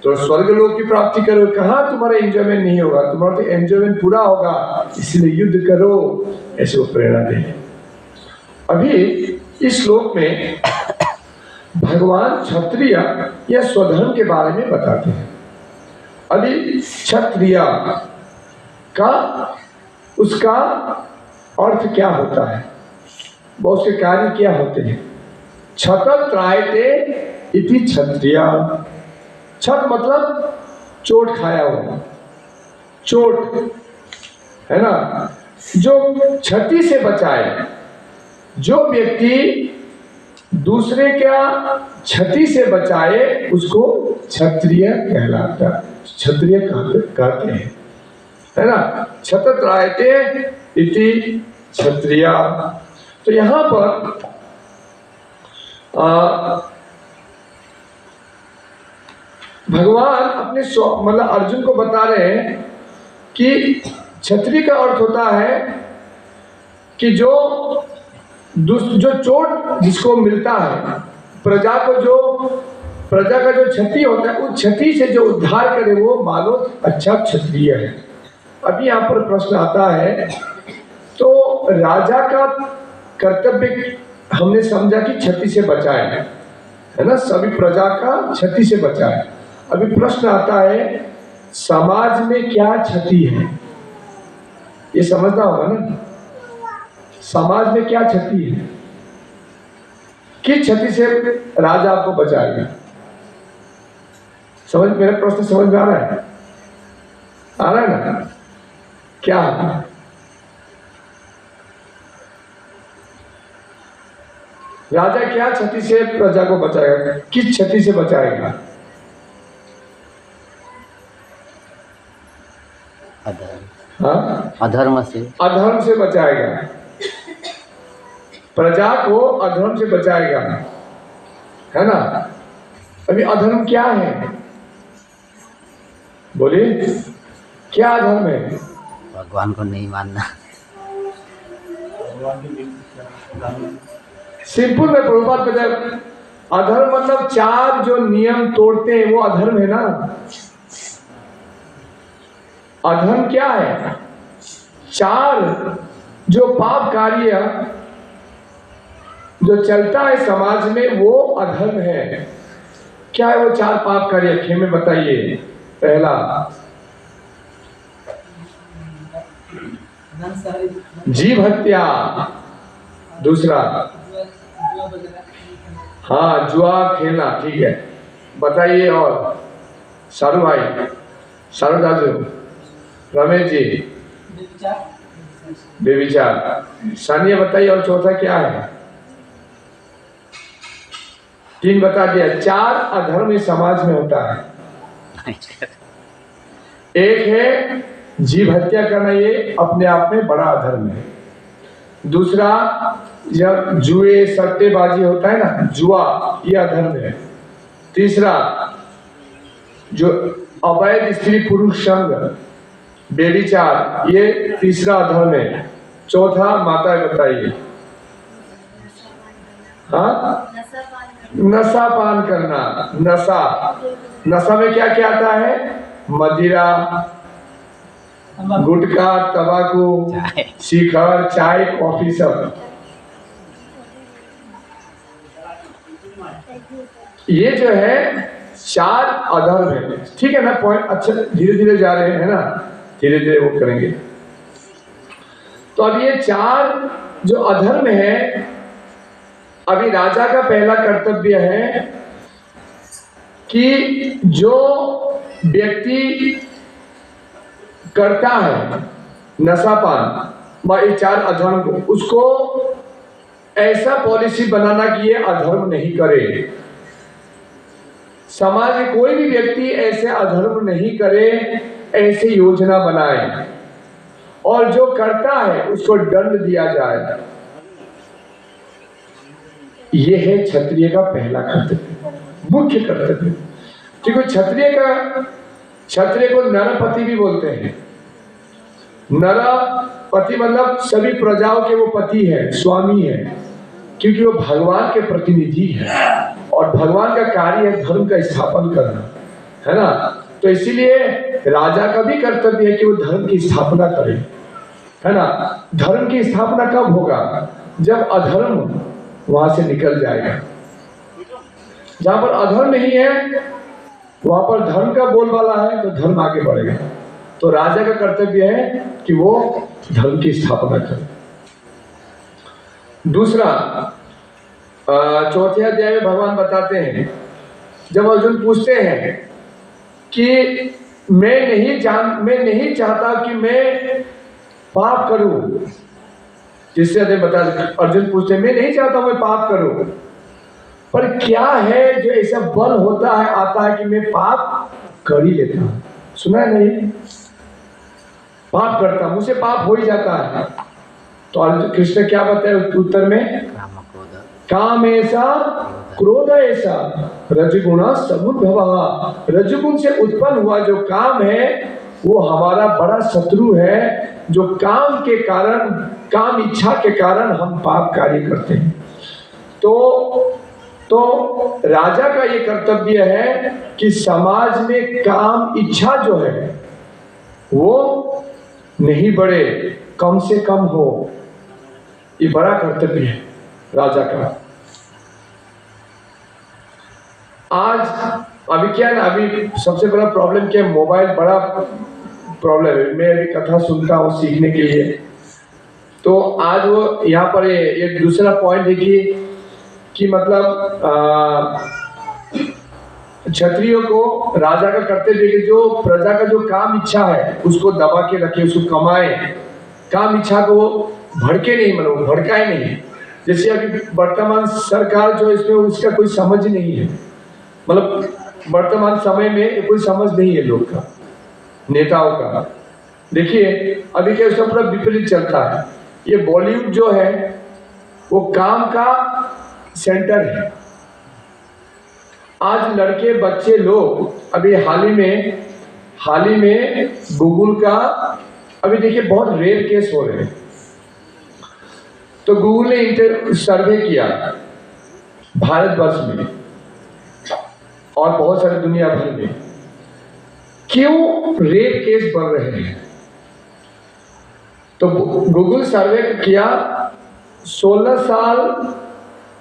[SPEAKER 1] तो स्वर्ग लोक की प्राप्ति करो। कहाँ तुम्हारा एंजॉयमेंट नहीं होगा, तुम्हारा तो एंजॉयमेंट पूरा होगा, इसलिए युद्ध करो, ऐसे वो प्रेरणा दे। अभी इस श्लोक में भगवान क्षत्रिय या स्वधर्म के बारे में बताते हैं। अभी क्षत्रिय का उसका अर्थ क्या होता है, वो उसके कार्य क्या होते हैं। क्षत त्रायते इति क्षत्रिय। छत मतलब चोट खाया हुआ, चोट है ना, जो क्षति से बचाए। जो व्यक्ति दूसरे क्या क्षति से बचाए उसको क्षत्रिय कहलाता, क्षत्रिय कहते हैं, है ना। क्षत त्रायते इति क्षत्रिय। तो यहाँ पर भगवान अपने मतलब अर्जुन को बता रहे हैं कि क्षत्रिय का अर्थ होता है कि जो चोट जिसको मिलता है, प्रजा का जो क्षति होता है, उस क्षति से जो उद्धार करे वो मानो अच्छा क्षत्रिय है। अभी यहाँ पर प्रश्न आता है, तो राजा का कर्तव्य हमने समझा कि क्षति से बचाए, है ना, सभी प्रजा का क्षति से बचाए। अभी प्रश्न आता है समाज में क्या क्षति है, ये समझना होगा ना। समाज में क्या क्षति है, किस क्षति से राजा आपको बचाएगा। मेरा प्रश्न समझ में आ रहा है, आ रहा है ना। क्या राजा क्या क्षति से प्रजा को बचाएगा, किस क्षति से बचाएगा।
[SPEAKER 4] अधर्म से
[SPEAKER 1] बचाएगा, प्रजा को अधर्म से बचाएगा, है ना। अभी अधर्म क्या है, बोलिए क्या अधर्म है।
[SPEAKER 4] भगवान को नहीं मानना,
[SPEAKER 1] सिंपल में प्रभुपाद कहते अधर्म मतलब 4 जो नियम तोड़ते हैं वो अधर्म है ना। अधर्म क्या है? 4 जो पाप कार्य जो चलता है समाज में वो अधर्म है। क्या है वो 4 पाप कार्य? खेमे बताइए। पहला जीव हत्या, दूसरा हाँ जुआ खेलना, ठीक है बताइए। और सारू भाई, सारू दादू, रमेश जी, बेविचार। सानिया बताइए और चौथा क्या है? 3 बता दिया। 4 अधर्म इस समाज में होता है। एक है जीव हत्या करना, ये अपने आप में बड़ा अधर्म है। दूसरा जब जुए सट्टेबाजी होता है ना, जुआ, ये अधर्म है। तीसरा जो अवैध स्त्री पुरुष संग, बेविचार, ये तीसरा अधर्म है। चौथा माता बताइए। हाँ, नशा पान करना। नशा, नशा में क्या क्या आता है? मदिरा, गुटखा, तंबाकू, शिखर, चाय, कॉफी, सब। ये जो है 4 अधर्म है। ठीक है ना? पॉइंट अच्छा, धीरे धीरे जा रहे हैं ना, धीरे धीरे वो करेंगे। तो अब ये 4 जो अधर्म है, अभी राजा का पहला कर्तव्य है कि जो व्यक्ति करता है नशापान व ये 4 अधर्म को, उसको ऐसा पॉलिसी बनाना कि ये अधर्म नहीं करे। समाज में कोई भी व्यक्ति ऐसे अधर्म नहीं करे, ऐसे योजना बनाए, और जो करता है उसको दंड दिया जाए। ये है क्षत्रिय का पहला कर्तव्य, मुख्य कर्तव्य। क्योंकि क्षत्रिय को नरपति भी बोलते हैं। नरपति मतलब सभी प्रजाओं के वो पति है, स्वामी है, क्योंकि वो भगवान के प्रतिनिधि है और भगवान का कार्य है धर्म का स्थापन करना, है ना। तो इसीलिए राजा का भी कर्तव्य है कि वो धर्म की स्थापना करे, है ना। धर्म की स्थापना कब होगा? जब अधर्म वहां से निकल जाएगा। जहां पर अधर्म नहीं है वहां पर धर्म का बोलबाला है, तो धर्म आगे बढ़ेगा। तो राजा का कर्तव्य है कि वो धर्म की स्थापना करे। दूसरा, 4थे अध्याय में भगवान बताते हैं, जब अर्जुन पूछते हैं कि मैं नहीं चाहता कि मैं पाप करूं, जिससे अर्जुन पूछते हैं मैं नहीं चाहता मैं पाप करूं, पर क्या है जो ऐसा बल होता है, आता है कि मैं पाप कर ही लेता हूं। सुना है नहीं? पाप करता हूं, मुझसे पाप हो ही जाता है। तो अर्जुन कृष्ण क्या बताए उत्तर में? काम ऐसा, क्रोध ऐसा, रजगुण समुद्भव। रजगुण से उत्पन्न हुआ जो काम है वो हमारा बड़ा शत्रु है, जो काम के कारण, काम इच्छा के कारण हम पाप कार्य करते हैं। तो राजा का ये कर्तव्य है कि समाज में काम इच्छा जो है वो नहीं बढ़े, कम से कम हो। ये बड़ा कर्तव्य है राजा का। आज अभी क्या है ना, अभी सबसे बड़ा प्रॉब्लम क्या है? मोबाइल बड़ा प्रॉब्लम है। मैं अभी कथा सुनता हूँ सीखने के लिए, तो आज वो यहाँ पर ये दूसरा पॉइंट है कि मतलब क्षत्रियों को राजा का कर्तव्य कि जो प्रजा का जो काम इच्छा है उसको दबा के रखे, उसको कमाए, काम इच्छा को भड़के नहीं, मतलब भड़काए नहीं। जैसे अभी वर्तमान सरकार जो इसमें उसका कोई समझ नहीं है, मतलब वर्तमान समय में कोई समझ नहीं है लोग का, नेताओं का। देखिए अभी क्या उसका पूरा विपरीत चलता है। ये बॉलीवुड जो है वो काम का सेंटर है। आज लड़के बच्चे लोग, अभी हाल ही में गूगल का, अभी देखिए बहुत रेयर केस हो रहे हैं। तो गूगल ने सर्वे किया भारतवर्ष में और बहुत सारी दुनिया भर में, क्यों रेप केस बढ़ रहे हैं। तो गूगल सर्वे किया 16 साल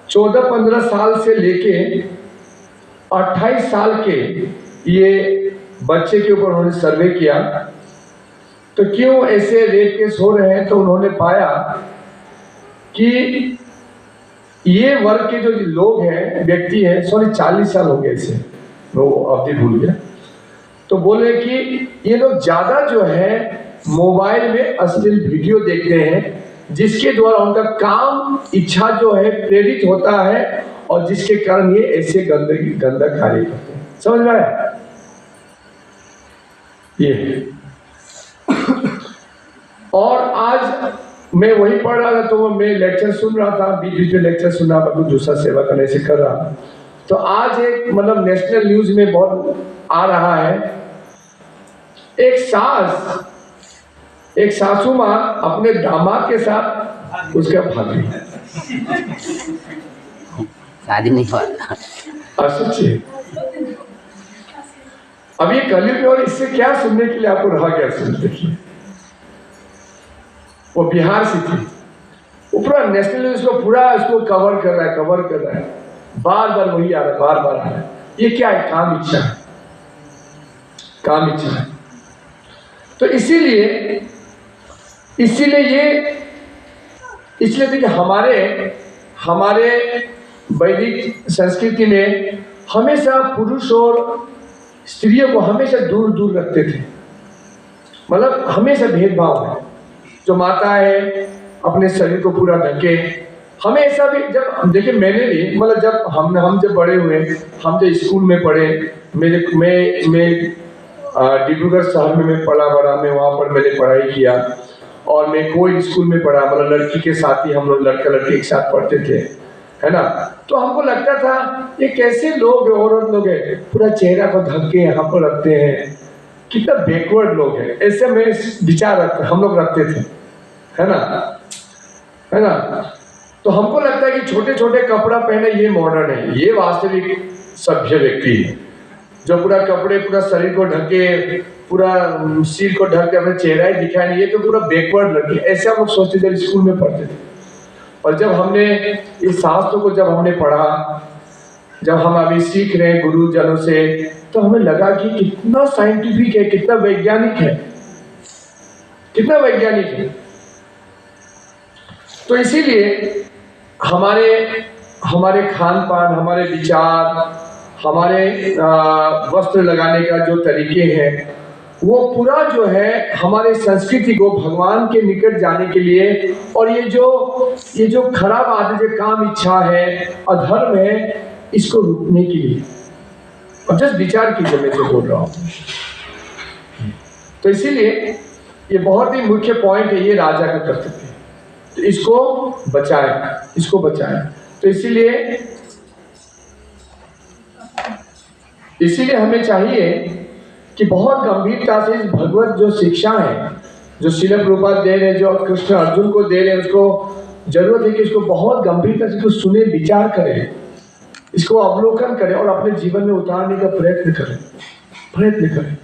[SPEAKER 1] 14-15 साल से लेके 28 साल के ये बच्चे के ऊपर उन्होंने सर्वे किया, तो क्यों ऐसे रेप केस हो रहे हैं। तो उन्होंने पाया कि ये वर्ग के जो लोग हैं, व्यक्ति हैं, 40 साल हो गए इसे, वो अवधि भूल गया, तो बोले कि ये लोग ज्यादा जो है मोबाइल में अश्लील वीडियो देखते हैं, जिसके द्वारा उनका काम इच्छा जो है प्रेरित होता है और जिसके कारण ये ऐसे गंदा कार्य करते हैं। समझ में आया ये। और आज मैं वही पढ़ रहा था, तो मैं लेक्चर सुन रहा था, बीच बीच में लेक्चर सुन रहा था, कुछ दूसरा सेवा करने से कर रहा। तो आज एक मतलब नेशनल न्यूज में बहुत आ रहा है, एक सासू माँ अपने दामाद के साथ उसका भाग गई,
[SPEAKER 4] शादी नहीं हुआ।
[SPEAKER 1] सच्ची। अब ये कलयुग में, और इससे क्या सुनने के लिए आपको रहा क्या सुन। देखिए वो बिहार से थी, वो पूरा नेशनल न्यूज को पूरा इसको कवर कर रहा है, बार बार वही आ रहा है, बार बार आ रहा है। ये क्या है? काम इच्छा है, काम इच्छा है। तो इसीलिए देखिए हमारे वैदिक संस्कृति में हमेशा पुरुष और स्त्रियों को हमेशा दूर दूर रखते थे, मतलब हमेशा भेदभाव है। जो माता है अपने शरीर को पूरा ढके, हमेशा भी जब देखिए मैंने भी मतलब जब हम जब बड़े हुए, हम जब स्कूल में पढ़े, मैं डिब्रूगढ़ शहर में मैं पढ़ा बड़ा, मैं वहाँ पर मैंने पढ़ाई किया, और मैं कोई स्कूल में पढ़ा, मतलब लड़की के साथ ही हम लोग लड़का लड़की एक साथ पढ़ते थे, है ना। तो हमको लगता था ये कैसे लोग हैं, औरत लोग हैं, पूरा चेहरा को ढक के यहाँ पर रखते हैं, कितना बैकवर्ड लोग हैं, ऐसे में विचार हम लोग रखते थे, है ना। तो हमको लगता है कि छोटे छोटे कपड़ा पहने ये मॉडर्न है, ये वास्तविक सभ्य व्यक्ति है, जो पूरा कपड़े पूरा शरीर को ढके, पूरा सिर को ढक के अपने चेहरा ही दिखाए नहीं, ये तो पूरा बैकवर्ड लड़की, ऐसे हम लोग सोचते जब स्कूल में पढ़ते थे। और जब हमने इस शास्त्र को जब हमने पढ़ा, जब हम अभी सीख रहे हैं गुरुजनों से, तो हमें लगा कि कितना साइंटिफिक है, कितना वैज्ञानिक है, कितना वैज्ञानिक है। तो इसीलिए हमारे खान पान, हमारे विचार, हमारे वस्त्र लगाने का जो तरीके हैं, वो पूरा जो है हमारे संस्कृति को भगवान के निकट जाने के लिए, और ये जो खराब आदत है, काम इच्छा है, अधर्म है, इसको रोकने के लिए। अब जस्ट विचार कीजिए, मैं जो बोल रहा हूँ। तो इसीलिए ये बहुत ही मुख्य पॉइंट है, ये राजा का कर्तव्य है, तो इसको बचाएं। तो इसीलिए हमें चाहिए कि बहुत गंभीरता से इस भगवत जो शिक्षा है, जो श्रील प्रभुपाद दे रहे हैं, जो कृष्ण अर्जुन को दे रहे हैं, उसको जरूरत है कि इसको बहुत गंभीरता से इसको सुने, विचार करें, इसको अवलोकन करें और अपने जीवन में उतारने का प्रयत्न करें।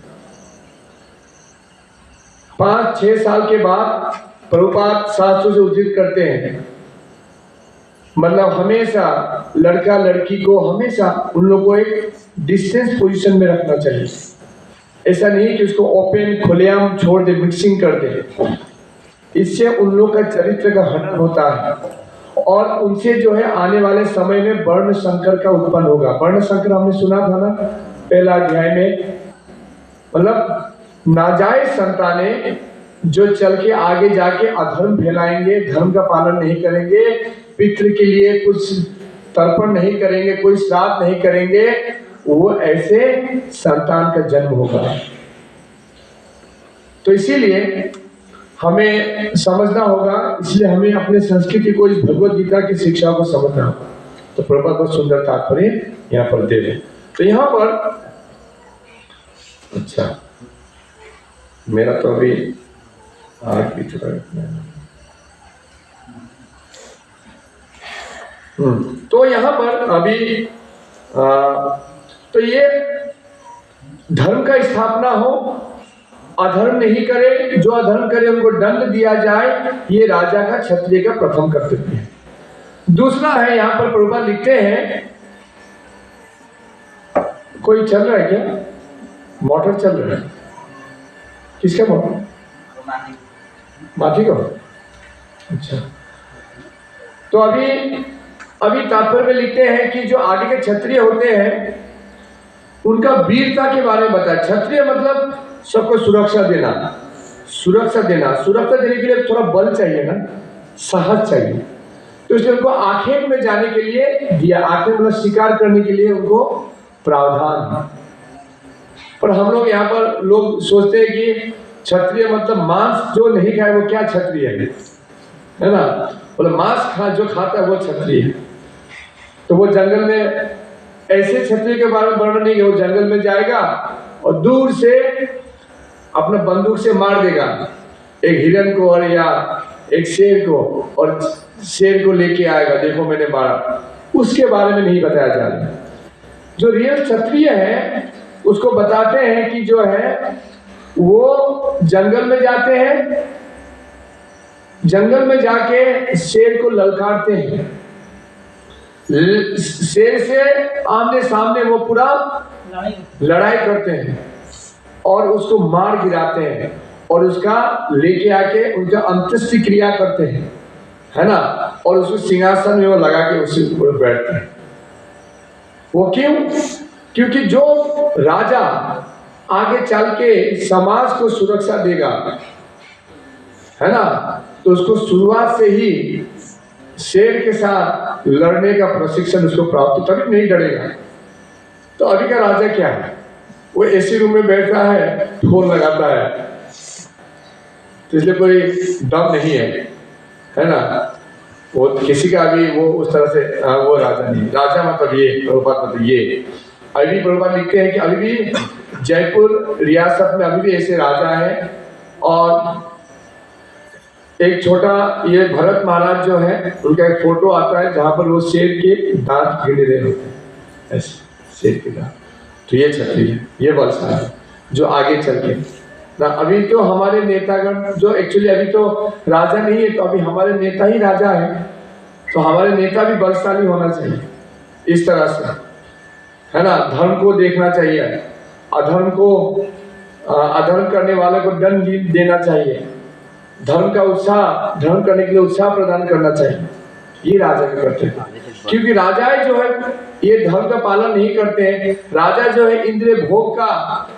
[SPEAKER 1] 5-6 साल के बाद प्रभुपाद शास्त्रों से उद्धृत करते हैं, मतलब हमेशा लड़का लड़की को हमेशा उन लोगों को एक डिस्टेंस पोजीशन में रखना चाहिए। ऐसा नहीं कि उसको ओपन खुलेआम छोड़ दे, मिक्सिंग कर दे, इससे उन लोग का चरित्र का हनन होता है और उनसे जो है आने वाले समय में वर्ण संकर का उत्पन्न होगा। वर्ण संकर हमने सुना था ना पहला अध्याय में, मतलब नाजायज संतानें जो चल के आगे जाके अधर्म फैलाएंगे, धर्म का पालन नहीं करेंगे, पितृ के लिए कुछ तर्पण नहीं करेंगे, कोई श्राद्ध नहीं करेंगे, वो ऐसे संतान का जन्म होगा। तो इसीलिए हमें समझना होगा, इसलिए हमें अपने संस्कृति को, इस भगवत गीता की शिक्षा को समझना होगा। तो प्रभुपाद बहुत सुंदर तात्पर्य यहाँ पर दे रहे। तो यहाँ पर अच्छा, मेरा तो अभी आग भी चुका है। तो यहाँ पर अभी तो ये धर्म का स्थापना हो, अधर्म नहीं करे, जो अधर्म करे उनको दंड दिया जाए, ये राजा का, क्षत्रिय का प्रथम कर्तव्य है। दूसरा है, यहाँ पर प्रभुपाद लिखते हैं, कोई चल रहा है क्या? मोटर चल रहा है? किसका मोटर? माथी का? अच्छा। तो अभी तात्पर्य में लिखते हैं कि जो आगे के क्षत्रिय होते हैं उनका वीरता के बारे में बताया। क्षत्रिय मतलब सबको सुरक्षा देना, सुरक्षा देने के लिए थोड़ा बल चाहिए ना, साहस चाहिए। तो इसलिए उनको आखेट में जाने के लिए दिया, आखेट मतलब शिकार करने के लिए उनको प्रावधान है। पर हम लोग यहाँ पर लोग सोचते हैं कि क्षत्रिय मतलब मांस जो नहीं खाए वो क्या क्षत्रिय है ना? बोले मांस जो खाता है वो क्षत्रिय है। तो वो जंगल में ऐसे क्षत्रिय के बारे में वर्णन नहीं है, वो जंगल में जाएगा और दूर से अपना बंदूक से मार देगा एक हिरन को और या एक शेर को, और शेर को लेके आएगा, देखो मैंने मारा। उसके बारे में नहीं बताया जा रहा। जो रियल क्षत्रिय है उसको बताते हैं कि जो है वो जंगल में जाते हैं, जंगल में जाके शेर को ललकारते हैं, शेर से आमने सामने वो पूरा लड़ाई करते हैं और उसको मार गिराते हैं और उसका लेके आके उनका अंत्येष्टि क्रिया करते हैं, है ना? और उसको सिंहासन में वो लगा के उसके ऊपर बैठते हैं। वो क्यों? क्योंकि जो राजा आगे चल के समाज को सुरक्षा देगा, है ना, तो उसको शुरुआत से ही शेर के साथ लड़ने का प्रशिक्षण उसको प्राप्त, तभी नहीं डरेगा। तो अभी का राजा क्या है? वो एसी रूम में बैठ रहा है, फोन लगाता है, तो इसलिए कोई दम नहीं है ना? वो किसी का भी वो उस तरह से वो राजा नहीं। राजा मतलब ये, प्रभुपाद मतलब ये। अभी प्रभुपाद लिखते हैं कि अभी भी जयपुर रियासत में अभी भी ऐसे राजा हैं। और एक छोटा ये भरत महाराज जो है उनका एक फोटो आता है जहाँ पर वो शेर के दांत गिने रहे होते हैं, ऐसे शेर के दांत। तो ये क्षत्रिय, ये बलशाली जो आगे चल के ना। अभी तो हमारे नेतागण जो एक्चुअली अभी तो राजा नहीं है, तो अभी हमारे नेता ही राजा है, तो हमारे नेता भी बलशाली होना चाहिए इस तरह से, है ना? धर्म को देखना चाहिए, अधर्म को अधर्म करने वाले को दंड देना चाहिए, धर्म का उत्साह, धर्म करने के लिए उत्साह प्रदान करना चाहिए। ये राजा के कर्तव्य है। क्योंकि राजाएं जो है ये धर्म का पालन नहीं करते हैं। राजा जो है इंद्रिय भोग का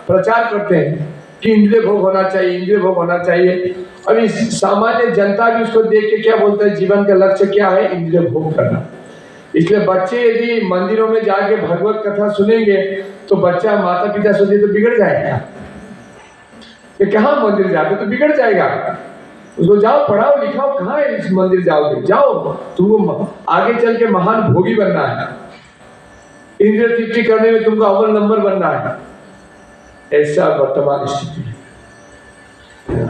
[SPEAKER 1] प्रचार करते हैं कि इंद्रिय भोग होना चाहिए, इंद्रिय भोग होना चाहिए। अभी सामान्य जनता भी उसको देख के क्या बोलता है? जीवन का लक्ष्य क्या है? इंद्रिय भोग करना। इसलिए बच्चे यदि मंदिरों में जाके भगवत कथा सुनेंगे तो बच्चा माता पिता सोचे तो बिगड़ जाएगा, कि कहाँ मंदिर जाते तो बिगड़ जाएगा। उसको जाओ पढ़ाओ लिखाओ, कहाँ है इस मंदिर जाओगे? जाओ, तुमको आगे चल के महान भोगी बनना है, इंद्रिय तृप्ति करने में तुमको अव्वल नंबर बनना है। ऐसा वर्तमान स्थिति है।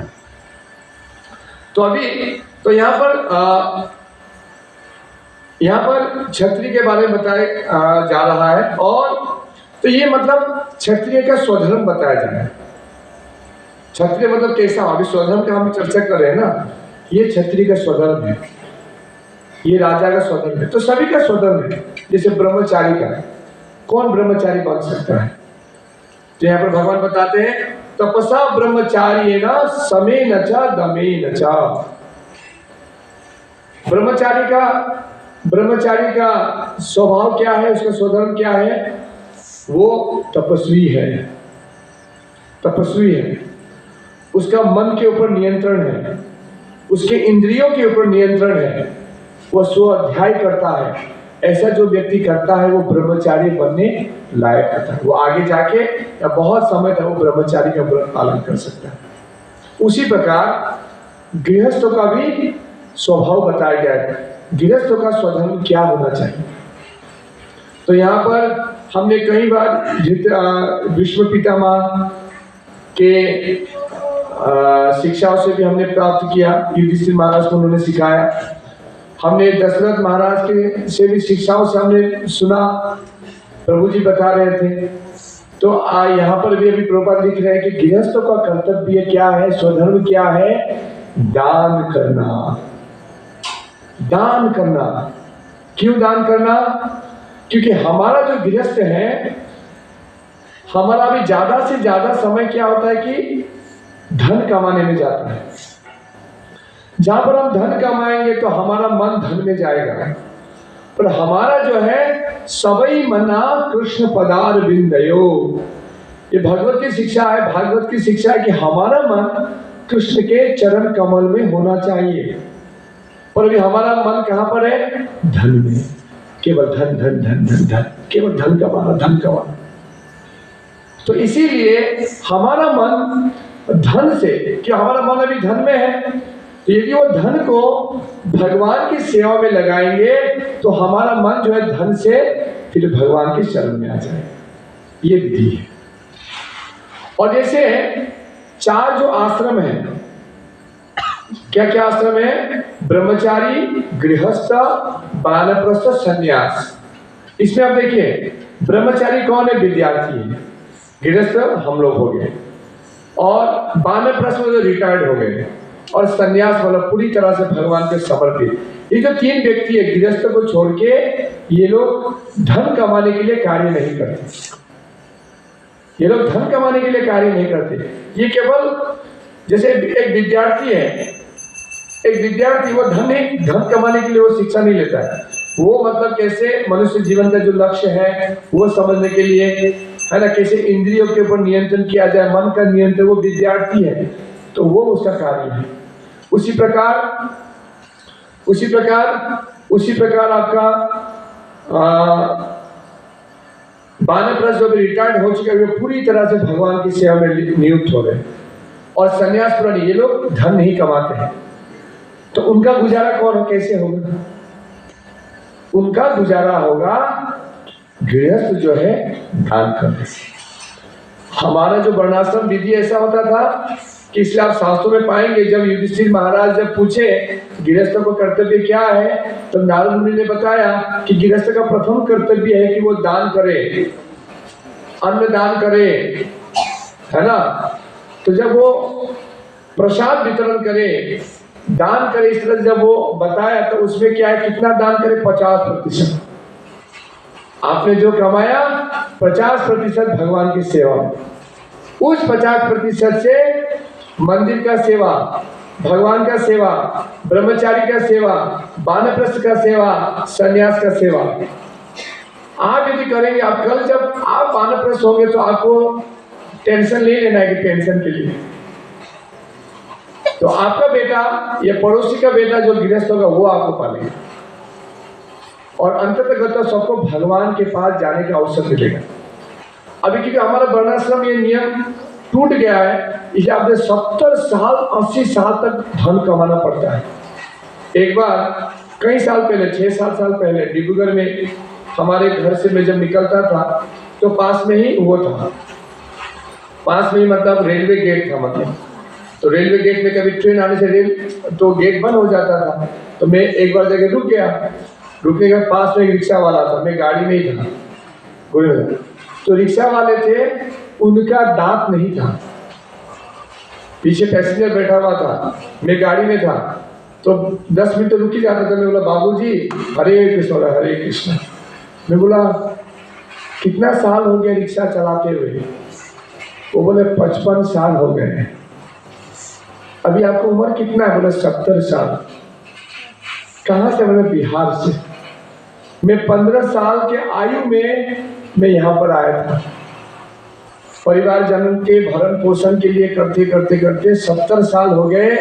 [SPEAKER 1] तो अभी तो यहाँ पर क्षत्रिय के बारे में बताया जा रहा है। और तो ये मतलब क्षत्रिय का स्वधर्म बताया जा रहा है। क्षत्रिय मतलब कैसा? अभी स्वधर्म का हम चर्चा कर रहे हैं ना। ये क्षत्रिय का स्वधर्म है, ये राजा का स्वधर्म है। तो सभी का स्वधर्म है। जैसे ब्रह्मचारी का, कौन ब्रह्मचारी बन सकता है? तो यहाँ पर भगवान बताते हैं तपसा ब्रह्मचारी न समे न च दमे न च। ब्रह्मचारी का स्वभाव क्या है? उसका स्वधर्म क्या है? वो तपस्वी है, तपस्वी है। उसका मन के ऊपर नियंत्रण है, उसके इंद्रियों के ऊपर नियंत्रण है, वो स्व अध्याय करता है। ऐसा जो व्यक्ति करता है वो ब्रह्मचारी बनने लायक होता है। वो आगे जाके या बहुत समय तक वो ब्रह्मचारी का व्रत पालन कर सकता है। उसी प्रकार गृहस्थों का भी स्वभाव बताया गया है। गृहस्थों का स्वधर्म क्या होना चाहिए? तो यहाँ पर हमने कई बार विश्व पितामह के शिक्षाओं से भी हमने प्राप्त किया। युधिष्ठिर महाराज को उन्होंने सिखाया। हमने दशरथ महाराज के से भी शिक्षाओं से हमने सुना, प्रभु जी बता रहे थे। तो यहाँ पर भी अभी प्रभुपाद लिख रहे हैं कि गृहस्थों का कर्तव्य क्या है, स्वधर्म क्या है? दान करना। दान करना। क्यों दान करना? क्योंकि हमारा जो गृहस्थ है, हमारा भी ज्यादा से ज्यादा समय क्या होता है कि धन कमाने में जाता है। जहां पर हम धन कमाएंगे तो हमारा मन धन में जाएगा, पर हमारा जो है सबई मना कृष्ण पदार बिंदयो, ये भगवत की शिक्षा है। भागवत की शिक्षा है कि हमारा मन कृष्ण के चरण कमल में होना चाहिए, पर अभी हमारा मन कहां पर है? धन में। केवल धन धन धन धन धन, केवल धन कमाना, धन कमाना। तो इसीलिए हमारा मन धन से, कि हमारा मन अभी धन में है, तो यदि वो धन को भगवान की सेवा में लगाएंगे तो हमारा मन जो है धन से फिर भगवान के शरण में आ जाए। ये विधि है। और जैसे 4 जो आश्रम है, क्या क्या आश्रम है? ब्रह्मचारी, गृहस्थ, वानप्रस्थ, सन्यास। इसमें आप देखिए, ब्रह्मचारी कौन है? विद्यार्थी है। गृहस्थ हम लोग हो गए, और वानप्रस्थ जो रिटायर्ड हो गए, और सन्यास वाला पूरी तरह से भगवान के समर्पित। ये जो 3 व्यक्ति है, गृहस्थ को छोड़ के, ये लोग धन कमाने के लिए कार्य नहीं करते। ये लोग धन कमाने के लिए कार्य नहीं करते। ये केवल, जैसे एक विद्यार्थी है, एक विद्यार्थी वो धन कमाने के लिए वो शिक्षा नहीं लेता है। वो मतलब कैसे मनुष्य जीवन का जो लक्ष्य है वो समझने के लिए, है ना, कैसे इंद्रियों के ऊपर नियंत्रण किया जाए, मन का नियंत्रण, वो विद्यार्थी है, तो वो उसका कार्य है। उसी प्रकार आपका वानप्रस्थ जो भी रिटायर्ड हो चुके हैं, वे पूरी तरह से भगवान की सेवा में नियुक्त हो गए। और सन्यास प्राणी, ये लोग धन नहीं कमाते हैं, तो उनका गुजारा कैसे होगा? उनका गुजारा होगा गृहस्थ जो है दान करने से। हमारा जो वर्णाश्रम विधि ऐसा होता था कि इसलिए आप शास्त्रों में पाएंगे, जब युधिष्ठिर महाराज जब पूछे गृहस्थ को कर्तव्य क्या है, तो नारद मुनि ने बताया कि गृहस्थ का प्रथम कर्तव्य है कि वो दान करे, अन्न दान करे, है ना। तो जब वो प्रसाद वितरण करे, दान करे, इस तरह जब वो बताया, तो उसमें क्या है, कितना दान करे? 50%। आपने जो कमाया 50% भगवान की सेवा में। उस 50% से मंदिर का सेवा, भगवान का सेवा, ब्रह्मचारी का सेवा, वानप्रस्थ का सेवा, सन्यास का सेवा आप यदि करेंगे, आप कल जब आप वानप्रस्थ होंगे तो आपको टेंशन नहीं लेना है कि पेंशन के लिए। तो आपका बेटा या पड़ोसी का बेटा जो गृहस्थ होगा वो आपको पालेगा, और अंततः सबको भगवान के पास जाने का अवसर मिलेगा। अभी क्योंकि हमारा वर्णाश्रम ये नियम टूट गया है, इसलिए आपने 70 साल 80 साल तक धन कमाना पड़ता है। एक बार कई साल पहले, 6-7 साल पहले, डिब्रूगढ़ में हमारे घर से मैं जब निकलता था तो पास में ही वो था, पास में ही मतलब रेलवे गेट था, मतलब तो रेलवे गेट में कभी ट्रेन आने से तो गेट बंद हो जाता था। तो मैं एक बार जगह रुक गया, रुकने के पास में एक रिक्शा वाला था, मैं गाड़ी में ही था, तो रिक्शा वाले थे, उनका दांत नहीं था, पीछे पैसेंजर बैठा हुआ था, मैं गाड़ी में था, तो 10 मिनट रुक ही जाता था। मैं बोला बाबूजी हरे कृष्ण, हरे कृष्ण। मैं बोला कितना साल हो गया रिक्शा चलाते हुए? वो बोले 55 साल हो गए हैं। अभी आपको उम्र कितना है? बोले 70 साल। कहाँ से? बोले बिहार से। मैं 15 साल के आयु में मैं यहाँ पर आया था, परिवार जन के भरण पोषण के लिए करते करते करते 70 साल हो गए,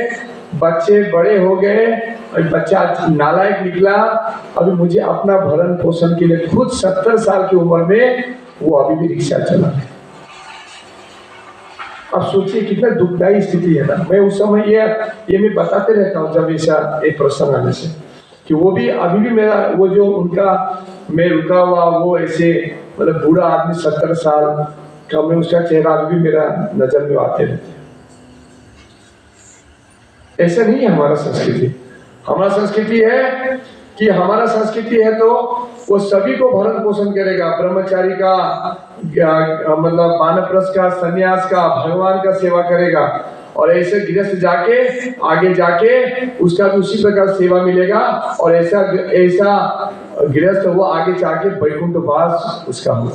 [SPEAKER 1] बच्चे बड़े हो गए, और बच्चा नालायक निकला, अभी मुझे अपना भरण पोषण के लिए खुद 70 साल की उम्र में वो अभी भी रिक्शा चला है। अब सोचिए कितना दुखदायी स्थिति है ना। मैं उस समय ये मैं बताते रहता हूँ जब ऐसा एक प्रसंग आने से, कि वो भी अभी भी मेरा वो जो उनका मैं रुका हुआ वो ऐसे मतलब बूढ़ा आदमी 70 साल का, मैं उसका चेहरा अभी भी मेरा नजर में आते रहते। ऐसा नहीं है हमारा संस्कृति। हमारा संस्कृति है कि हमारा संस्कृति है तो वो सभी को भरण पोषण करेगा, ब्रह्मचारी का, मतलब वानप्रस्थ का, सन्यास का, भगवान का सेवा करेगा। और ऐसे गृहस्थ जाके आगे जाके उसका भी उसी प्रकार सेवा मिलेगा। और ऐसा गृहस्थ वो आगे जाके वैकुंठ वास उसका होगा।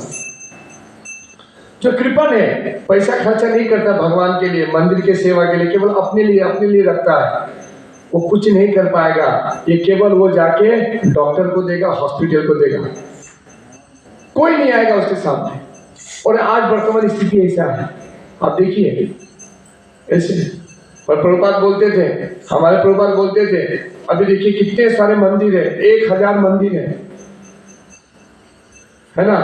[SPEAKER 1] जो कृपण है, पैसा खर्चा नहीं करता भगवान के लिए, मंदिर के सेवा के लिए, केवल अपने लिए रखता है, वो कुछ नहीं कर पाएगा। ये केवल वो जाके डॉक्टर को देगा, हॉस्पिटल को देगा, कोई नहीं आएगा उसके सामने। और आज वर्तमान स्थिति ऐसा है, आप देखिए ऐसे। और प्रभुपाद बोलते थे, हमारे प्रभुपाद बोलते थे, अभी देखिए कितने सारे मंदिर है, 1000 मंदिर है ना।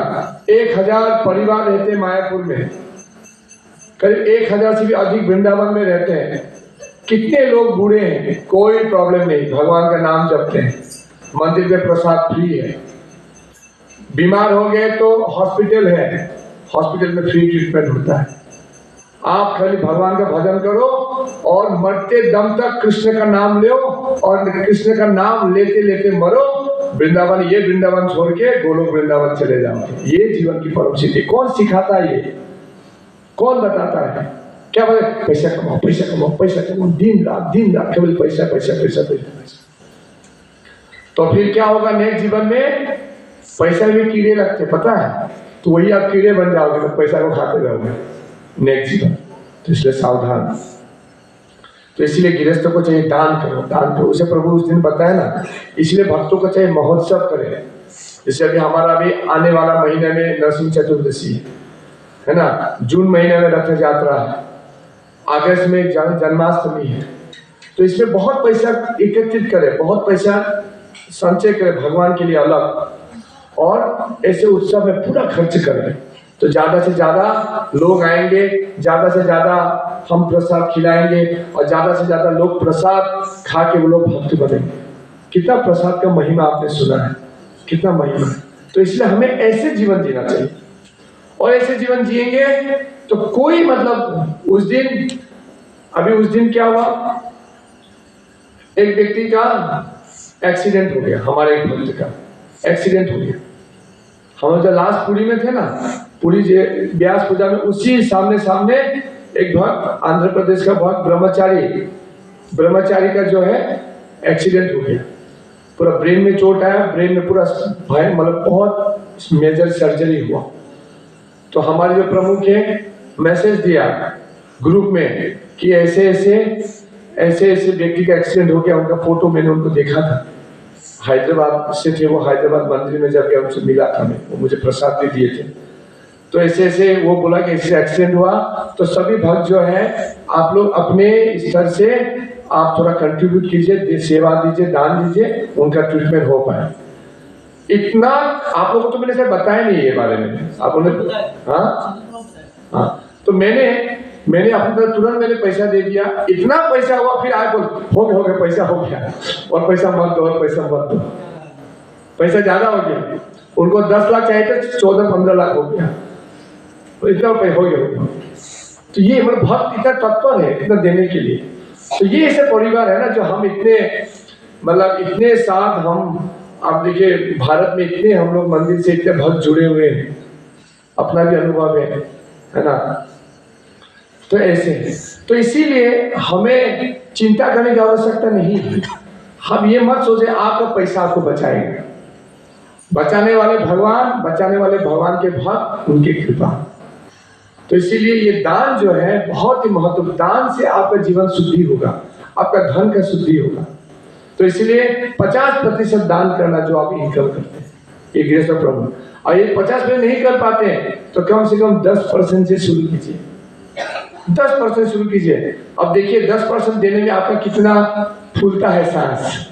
[SPEAKER 1] 1000 परिवार रहते हैं मायापुर में, करीब 1000 से भी अधिक वृंदावन में रहते हैं। कितने लोग बूढ़े हैं, कोई प्रॉब्लम नहीं, भगवान का नाम जपते हैं, मंदिर में प्रसाद फ्री है। बीमार हो गए तो हॉस्पिटल है, हॉस्पिटल में फ्री ट्रीटमेंट होता है। आप खाली भगवान का भजन करो और मरते दम तक कृष्ण का नाम लो, और कृष्ण का नाम लेते लेते मरो। वृंदावन, ये वृंदावन छोड़ के गोलोक वृंदावन चले जाओगे। ये जीवन की परम सिद्धि। कौन सिखाता है ये? कौन बताता है? क्या बोले? पैसा कमाओ, पैसा कमाओ, पैसा कमाओ, दिन रात केवल पैसा पैसा पैसा पैसा पैसा। तो फिर क्या होगा नेक्स्ट जीवन में? पैसा भी कीड़े लगते, पता है? तो वही आप कीड़े बन जाओगे, तो पैसा को खाते रहोगे नेक्स्ट जीवन। तो इसलिए सावधान। तो इसलिए गृहस्थ को चाहिए दान करो, दान करो। उसे प्रभु उस दिन बताया ना, इसलिए भक्तों को चाहिए महोत्सव करे। जैसे अभी हमारा भी आने वाला महीने में नरसिंह चतुर्दशी है ना, जून महीने में रथ यात्रा है, अगस्त में जन्माष्टमी है। तो इसमें बहुत पैसा एकत्रित करे, बहुत पैसा संचय करे भगवान के लिए अलग, और ऐसे उत्सव में पूरा खर्च करें। तो ज्यादा से ज्यादा लोग आएंगे, ज्यादा से ज्यादा हम प्रसाद खिलाएंगे, और ज्यादा से ज्यादा लोग प्रसाद खा के वो लोग भक्त बनेंगे। कितना प्रसाद का महिमा आपने सुना है, कितना महिमा है। तो इसलिए हमें ऐसे जीवन जीना चाहिए, और ऐसे जीवन जिएंगे तो कोई मतलब उस दिन क्या हुआ, एक व्यक्ति का एक्सीडेंट हो गया, हमारे एक भक्त का एक्सीडेंट हो गया। हम जब लास्ट पुरी में थे ना, पुरी व्यास पूजा में, उसी सामने एक भक्त, आंध्र प्रदेश का भक्त ब्रह्मचारी का जो है एक्सीडेंट हो गया। पूरा ब्रेन में चोट आया, ब्रेन में पूरा भय, मतलब बहुत मेजर सर्जरी हुआ। तो हमारे जो प्रमुख है मैसेज दिया ग्रुप में कि ऐसे व्यक्ति का एक्सीडेंट हो गया। उनका फोटो मैंने उनको देखा था, हैदराबाद से थे वो, हैदराबाद मंदिर में जब गया उनसे मिला था मैं, वो मुझे प्रसाद भी दिए थे। तो ऐसे वो बोला कि ऐसे एक्सीडेंट हुआ, तो सभी भक्त जो है आप लोग अपने स्तर से आप थोड़ा कंट्रीब्यूट कीजिए, सेवा दीजिए, दान दीजिए, उनका ट्रीटमेंट हो पाए। इतना आप लोगों को तो मैंने सर बताया नहीं ये बारे में, आप लोगों ने हाँ। तो मैंने अपनी तरफ तुरंत मैंने पैसा दे दिया। इतना पैसा हुआ, फिर आए बोल हो गया पैसा हो गया, और पैसा मत दो, और पैसा मत दो। पैसा ज्यादा हो गया, उनको 10 लाख चाहिए थे, 14-15 लाख हो गया, तो इतना पैसा हो गया। तो ये मतलब भक्त इतना तत्पर है इतना देने के लिए। तो ये ऐसे परिवार है ना जो हम इतने साथ हम, आप देखिए भारत में इतने हम लोग मंदिर से इतने भक्त जुड़े हुए हैं, अपना भी अनुभव है ना। तो ऐसे है, तो इसीलिए हमें चिंता करने की आवश्यकता नहीं है। हम ये मत सोचे आपका पैसा आपको बचाएगा, बचाने वाले भगवान के भक्त, उनकी कृपा। तो इसीलिए ये दान जो है बहुत ही महत्वपूर्ण, दान से आपका जीवन शुद्धि होगा, आपका धन का शुद्धि होगा। तो इसलिए 50% दान करना जो आप इनकम करते हैं, ये गृहस्थ प्रभु। और ये 50% नहीं कर पाते हैं तो कम से कम 10% से शुरू कीजिए, 10% शुरू कीजिए। अब देखिए 10% देने में आपका कितना फूलता है सांस,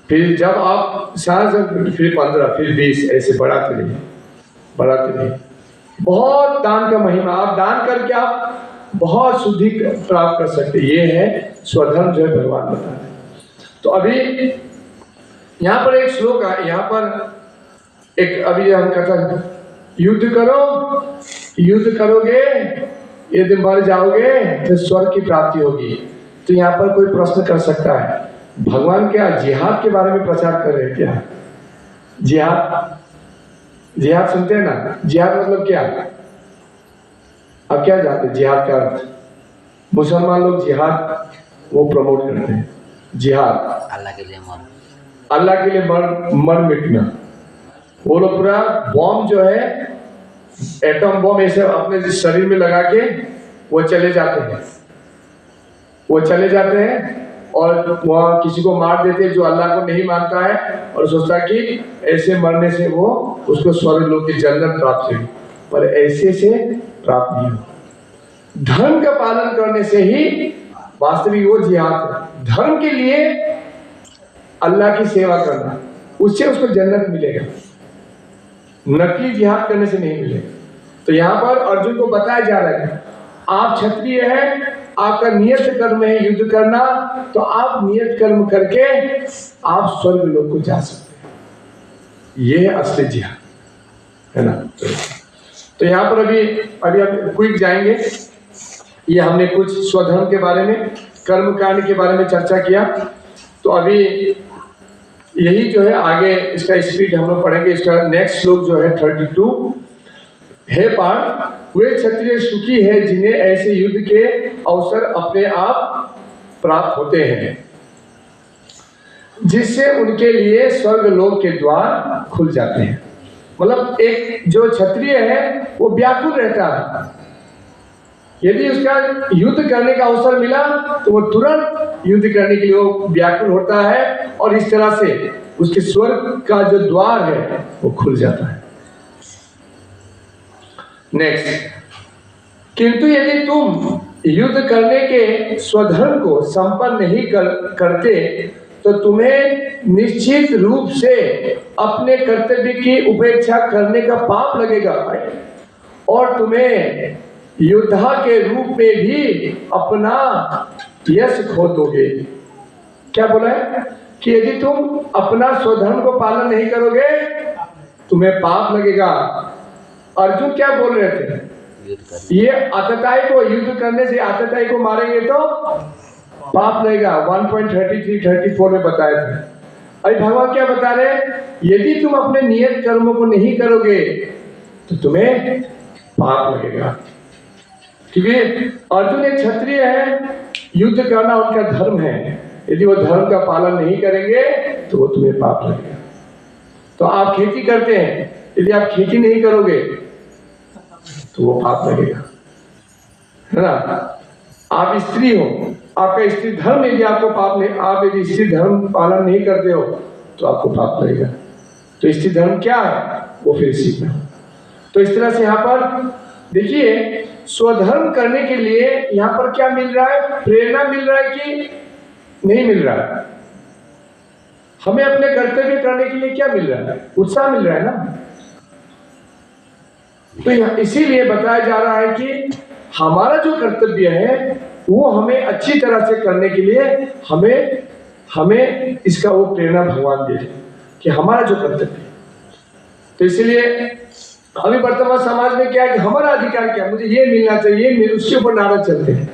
[SPEAKER 1] फिर जब आप सांस, फिर 15, फिर 20, ऐसे बढ़ाते रहिए। बहुत दान का महिमा, आप दान करके आप बहुत शुद्धि प्राप्त कर सकते। ये है स्वधर्म जो है भगवान बता रहे। तो अभी यहाँ पर एक श्लोक है, यहाँ पर एक अभी हम कहते युद्ध करोगे यदि मर जाओगे तो स्वर्ग की प्राप्ति होगी। तो यहाँ पर कोई प्रश्न कर सकता है, भगवान क्या जिहाद के बारे में प्रचार कर रहे हैं क्या? जिहाद, जिहाद सुनते हैं ना, जिहाद मतलब क्या? अब क्या जानते हैं जिहाद का अर्थ? मुसलमान लोग जिहाद वो प्रमोट करते हैं, जिहाद
[SPEAKER 4] अल्लाह के लिए मर,
[SPEAKER 1] अल्लाह के लिए मर मिटना। वो लोग पूरा बॉम्ब जो है, एटम बॉम्ब ऐसे अपने शरीर में लगा के वो चले जाते हैं, वो चले जाते हैं और वहाँ किसी को मार देते हैं जो अल्लाह को नहीं मानता है, और सोचता कि ऐसे मरने से वो उसको स्वर्ग लोक की जन्नत प्राप्त होगी, पर ऐसे से प्राप्त नहीं हो। धर्म का पालन करने से ही वास्तविक वो जिहाद है। धर्म के लिए अल्लाह की सेवा करना, उससे उसको जन्नत मिलेगा, नकली जिहाद करने से नहीं मिलेगा। तो यहाँ पर अर्जुन को बताया जा रहा है, आप क्षत्रिय हैं, आपका नियत कर्म है युद्ध करना, तो आप नियत कर्म करके आप स्वर्ग लोक को जा सकते हैं। ये है असली जिहाद, है ना। तो यहाँ पर अभी हम क्विक जाएंगे। ये हमने कुछ स्वधर्म के बारे में, कर्म कांड के बारे में चर्चा किया। तो अभी यही जो है आगे इसका स्पीड हम लोग पढ़ेंगे। इसका नेक्स्ट श्लोक जो है 32, हे पार्थ, वे क्षत्रिय सुखी है जिन्हें ऐसे युद्ध के अवसर अपने आप प्राप्त होते हैं, जिससे उनके लिए स्वर्ग लोक के द्वार खुल जाते हैं। मतलब एक जो क्षत्रिय है वो व्याकुल रहता है, यदि उसका युद्ध करने का अवसर मिला तो वो तुरंत युद्ध करने के लिए वो व्याकुल होता है, और इस तरह से उसके स्वर्ग का जो द्वार है वो खुल जाता है। नेक्स्ट, किंतु यदि तुम युद्ध करने के स्वधर्म को संपन्न नहीं करते तो तुम्हें निश्चित रूप से अपने कर्तव्य की उपेक्षा करने का पाप लगेगा, और तुम्हें योद्धा के रूप में भी अपना यश खो दोगे। क्या बोला है कि यदि तुम अपना स्वधर्म को पालन नहीं करोगे तुम्हें पाप लगेगा। अर्जुन क्या बोल रहे थे? ये आतताई को, युद्ध करने से आतताई को मारेंगे तो पाप लगेगा। 1.33-34 में बताए थे। अभी भगवान क्या बता रहे हैं? यदि तुम अपने नियत कर्मों को नहीं करोगे तो तुम्हें पाप लगेगा। क्योंकि अर्जुन एक क्षत्रिय है, युद्ध करना उनका धर्म है। यदि वो धर्म का पालन नहीं करेंगे तो वो तुम्हें पाप लगेगा। तो आप खेती करते हैं, यदि आप खेती नहीं करोगे तो वो पाप लगेगा, है ना। आप स्त्री हो, आपका स्त्री धर्म यदि आपको पाप नहीं, आप यदि स्त्री धर्म पालन नहीं करते हो तो आपको पाप लगेगा। तो स्त्री धर्म क्या है वो फिर सीखना। तो इस तरह से यहाँ पर देखिए, स्वधर्म करने के लिए यहाँ पर क्या मिल रहा है? प्रेरणा मिल रहा है कि नहीं मिल रहा है? हमें अपने कर्तव्य करने के लिए क्या मिल रहा है? उत्साह मिल रहा है ना। तो इसीलिए बताया जा रहा है कि हमारा जो कर्तव्य है वो हमें अच्छी तरह से करने के लिए हमें इसका वो प्रेरणा भगवान दे रहे कि हमारा जो कर्तव्य है। तो इसीलिए अभी वर्तमान समाज में क्या है कि हमारा अधिकार क्या, मुझे ये मिलना चाहिए, उसके ऊपर नारा चलते हैं।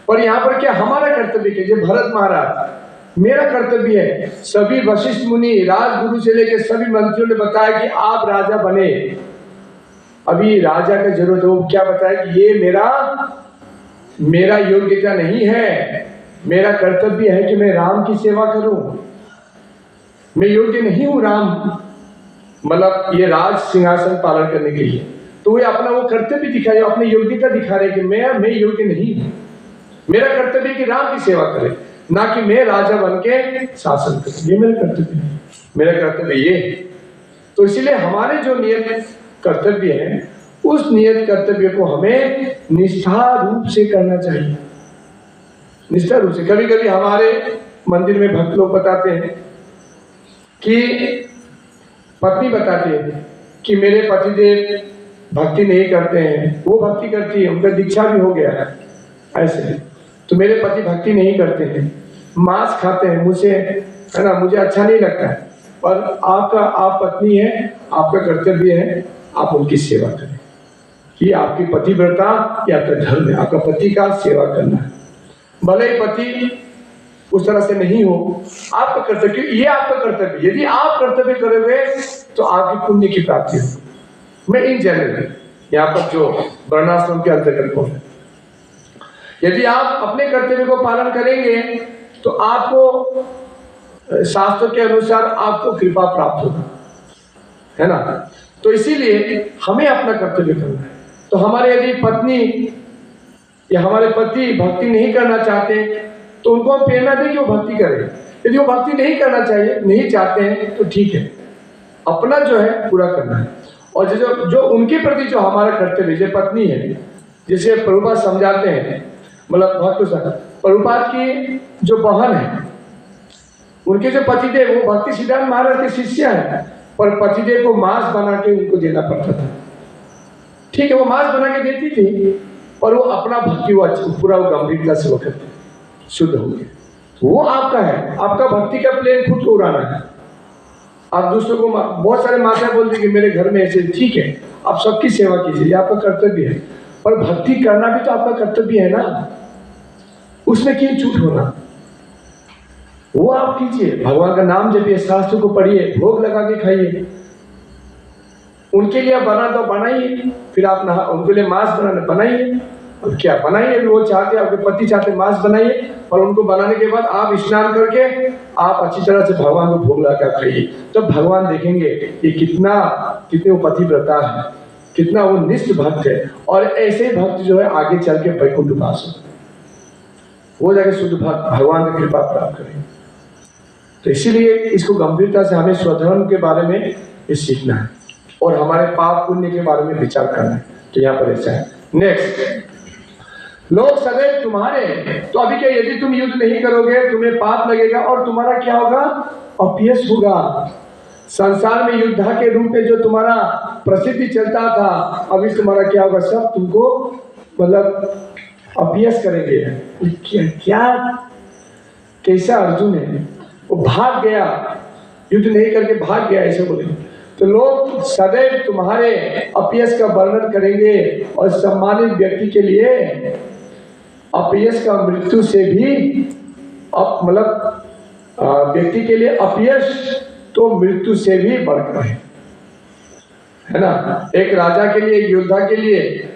[SPEAKER 1] पर यहाँ पर क्या हमारा कर्तव्य क्या? जब भरत महाराज, मेरा कर्तव्य है, सभी वशिष्ठ मुनि, राजगुरु से लेकर सभी मंत्रियों ने बताया कि आप राजा बने। अभी राजा का जरूरत हो, क्या बताया कि ये मेरा योग्यता नहीं है, मेरा कर्तव्य है कि मैं राम की सेवा करूं। मैं योग्य नहीं हूं राम, मतलब ये राज सिंहासन पालन करने के लिए। तो वे अपना वो कर्तव्य दिखाए, अपनी योग्यता दिखा रहे कि मैं योग्य नहीं हूं। मेरा कर्तव्य कि राम की सेवा करे, ना कि मैं राजा बन के शासन करूं। ये मेरा कर्तव्य नहीं, मेरा कर्तव्य ये है। तो इसीलिए हमारे जो नियत कर्तव्य है उस नियत कर्तव्य को हमें निष्ठा रूप से करना चाहिए, निष्ठा रूप से। कभी कभी हमारे मंदिर में भक्त लोग बताते हैं कि पत्नी बताती है कि मेरे पतिदेव भक्ति नहीं करते हैं, वो भक्ति करती है, उनका दीक्षा भी हो गया है ऐसे, तो मेरे पति भक्ति नहीं करते हैं, मांस खाते हैं, मुझे है ना, मुझे अच्छा नहीं लगता है। पर आप पत्नी है, आपका कर्तव्य है आप उनकी सेवा करें। ये आपकी पतिव्रता या आपका धर्म है, आपका पति का सेवा करना है। भले ही पति उस तरह से नहीं हो, आपका कर्तव्य, ये आपका कर्तव्य। यदि आप कर्तव्य करोगे तो आपकी पुण्य की प्राप्ति होगी। मैं इन जनरल यहाँ पर जो वर्णाश्रम के अंतर्गत बोल रहे, यदि आप अपने कर्तव्य को पालन करेंगे तो आपको शास्त्रों के अनुसार आपको कृपा प्राप्त होगी, है ना। तो इसीलिए हमें अपना कर्तव्य करना है। तो हमारे यदि पत्नी या हमारे पति भक्ति नहीं करना चाहते तो उनको हम प्रेरणा दें कि वो भक्ति करें। यदि वो भक्ति नहीं चाहते हैं तो ठीक है, अपना जो है पूरा करना है। और जो उनके प्रति जो हमारा कर्तव्य, जो पत्नी है, जैसे प्रभुपाद समझाते हैं, मतलब भक्त प्रभुपाद की जो बहन है, उनके जो पतिदेव वो भक्ति सिद्धांत महाराज के शिष्य हैं, पर पतिदेव को मांस बना के उनको देना पड़ता था। ठीक है, वो मांस बना के देती थी, पर वो अपना भक्ति वो पूरा वो गंभीरता से वो करते, शुद्ध हो गए। वो आपका है, आपका भक्ति का प्लेन खुद को उड़ाना है। आप दूसरों को बहुत सारे माता बोलते कि मेरे घर में ऐसे, ठीक है, आप सबकी सेवा कीजिए, ये आपका कर्तव्य है, पर भक्ति करना भी तो आपका कर्तव्य है ना, उसमें क्यों चूक होना, वो आप कीजिए। भगवान का नाम जपिए, शास्त्र को पढ़िए, भोग लगा के खाइए। उनके लिए बना तो बनाइए, फिर आप उनके लिए मांस बनाना बनाइए, और क्या बनाइए, वो चाहते, आपके पति चाहते मांस बनाइए, और उनको बनाने के बाद आप स्नान करके आप अच्छी तरह से भगवान को भोग लगा खाइए। तो भगवान देखेंगे ये कितने वो पतिव्रता है, कितना वो निष्ठ भक्त है। और ऐसे भक्त जो है आगे चल के वैकुंठ वास हो जाके शुद्ध भक्त भगवान की कृपा प्राप्त करेंगे। तो इसीलिए इसको गंभीरता से हमें स्वधर्म के बारे में ये सीखना है और हमारे पाप पुण्य के बारे में विचार करना है। तो यहाँ पर ऐसा है। नेक्स्ट, लोग सदैव तुम्हारे, तो अभी क्या, यदि तुम युद्ध नहीं करोगे तुम्हें पाप लगेगा और तुम्हारा क्या होगा, अपयश होगा। संसार में युद्धा के रूप में जो तुम्हारा प्रसिद्धि चलता था, अभी तुम्हारा क्या होगा, सब तुमको मतलब अपयश करेंगे। क्या कैसा अर्जुन है, वो भाग गया, युद्ध नहीं करके भाग गया, ऐसे बोले। तो लोग सदैव तुम्हारे अपयश का वर्णन करेंगे और सम्मानित व्यक्ति के लिए अपयश का मृत्यु से भी मतलब व्यक्ति के लिए अपयश तो मृत्यु से भी बढ़कर है ना। एक राजा के लिए, एक योद्धा के लिए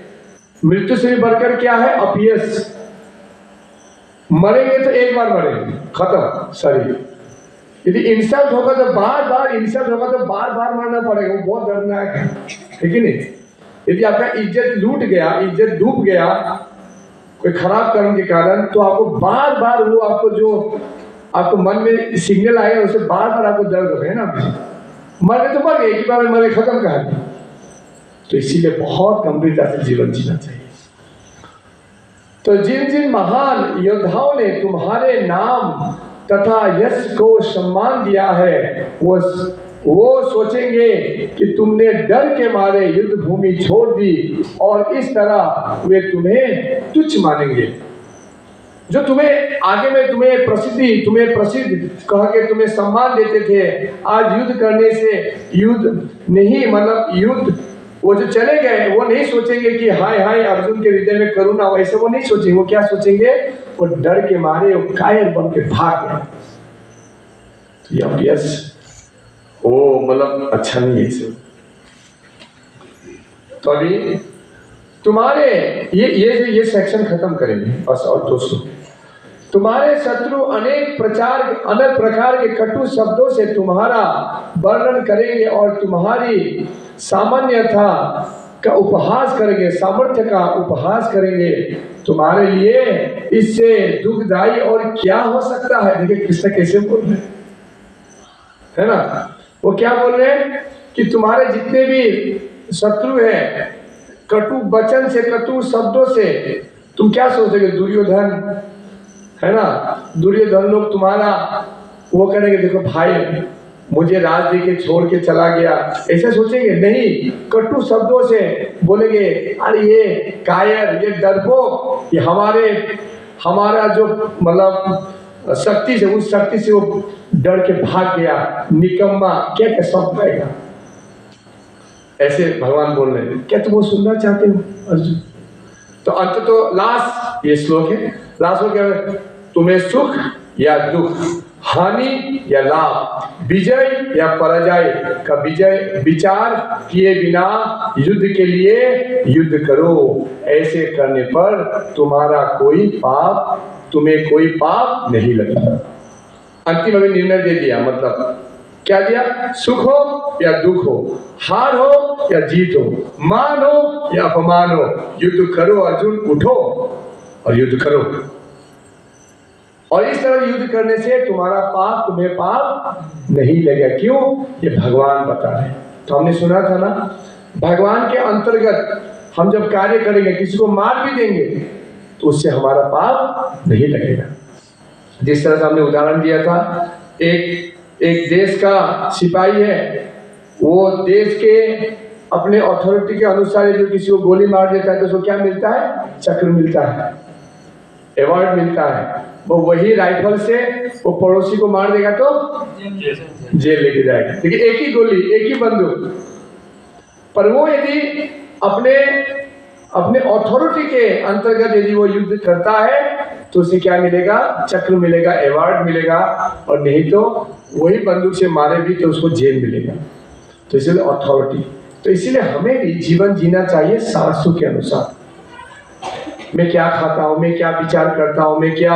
[SPEAKER 1] मृत्यु से भी बढ़कर क्या है, अपयश। मरेंगे तो एक बार मरेंगे, खत्म शरीर। यदि इंसल्ट होगा तो बार बार इंसल्ट होगा तो बार बार मरना पड़ेगा, वो बहुत दर्दनाक है, ठीक है नहीं। यदि आपका इज्जत लूट गया, इज्जत डूब गया कोई खराब कर्म के कारण, तो आपको बार बार वो आपको जो आपको मन में सिग्नल आएगा उसे बार बार आपको दर्द होगा, है ना। मरे तो मर गए, एक बार में मरे, खत्म कहानी। तो इसीलिए बहुत गंभीरता से जीवन जीना चाहिए। तो जिन जिन महान योद्धाओं ने तुम्हारे नाम तथा यश को सम्मान दिया है, वो सोचेंगे कि तुमने डर के मारे युद्ध भूमि छोड़ दी, और इस तरह वे तुम्हें तुच्छ मानेंगे। जो तुम्हें आगे में तुम्हें प्रसिद्ध कह के तुम्हें सम्मान देते थे, आज युद्ध करने से युद्ध नहीं, मतलब युद्ध वो जो चले गए, वो नहीं सोचेंगे कि हाय हाय अर्जुन के हृदय में करुणा, वैसे वो नहीं सोचेंगे। वो क्या सोचेंगे, वो डर के मारे वो कायर बन के भाग गए। तो यस, वो मतलब अच्छा नहीं है इसे। तो अभी तुम्हारे ये सेक्शन खत्म करेंगे बस। और दोस्तों, तुम्हारे शत्रु अनेक प्रकार के कटु शब्दों से तुम्हारा वर्णन करेंगे और तुम्हारी सामान्यता का उपहास करेंगे, सामर्थ्य का उपहास करेंगे। तुम्हारे लिए इससे दुखदाई और क्या हो सकता है। देखिए कृष्ण कैसे बोल रहे हैं, है ना। वो क्या बोल रहे हैं कि तुम्हारे जितने भी शत्रु हैं, कटु वचन से, कटु शब्दों से तुम क्या सोचोगे, दुर्योधन, है ना, दुर्योधन लोग तुम्हारा वो करेंगे, देखो भाई मुझे राज दे के छोड़ के चला गया, ऐसे सोचेंगे नहीं। कटु शब्दों से बोलेंगे, अरे ये कायर, ये डरपोक, ये हमारा जो मतलब शक्ति से, उस शक्ति से वो डर के भाग गया, निकम्मा, क्या क्या शब्द आएगा। ऐसे भगवान बोल रहे हैं। क्या तुम वो सुनना चाहते हो अर्जुन? तो अंत तो लास्ट ये श्लोक है, लास्ट में क्या है? तुम्हें सुख या दुख, हानि या लाभ, विजय या पराजय का विचार किए बिना युद्ध के लिए युद्ध करो। ऐसे करने पर तुम्हें कोई पाप नहीं लगेगा। अंतिम में निर्णय दे दिया, मतलब क्या दिया? सुख हो या दुख हो, हार हो या जीत हो, मान हो या अपमान हो, युद्ध करो अर्जुन, उठो और युद्ध करो। और इस तरह युद्ध करने से तुम्हें पाप नहीं लगेगा। क्यों? ये भगवान बता रहे हैं। तो हमने सुना था ना, भगवान के अंतर्गत हम जब कार्य करेंगे, किसी को मार भी देंगे तो उससे हमारा पाप नहीं लगेगा। जिस तरह से हमने उदाहरण दिया था, एक देश का सिपाही है, वो देश के अपने अथॉरिटी के अनुसार जो किसी को गोली मार देता है तो उसको क्या मिलता है? चक्र मिलता है, अवार्ड मिलता है। वो वही राइफल से वो पड़ोसी को मार देगा तो जेल लेके जाएगा। देखिए, एक ही गोली, एक ही बंदूक, पर वो यदि अपने अथॉरिटी के अंतर्गत यदि वो युद्ध करता है तो उसे क्या मिलेगा? चक्र मिलेगा, अवार्ड मिलेगा। और नहीं तो वही बंदूक से मारे भी तो उसको जेल मिलेगा। तो इसलिए अथॉरिटी, तो इसीलिए हमें भी जीवन जीना चाहिए शास्त्रों के अनुसार। मैं क्या खाता हूँ, मैं क्या विचार करता हूँ, मैं क्या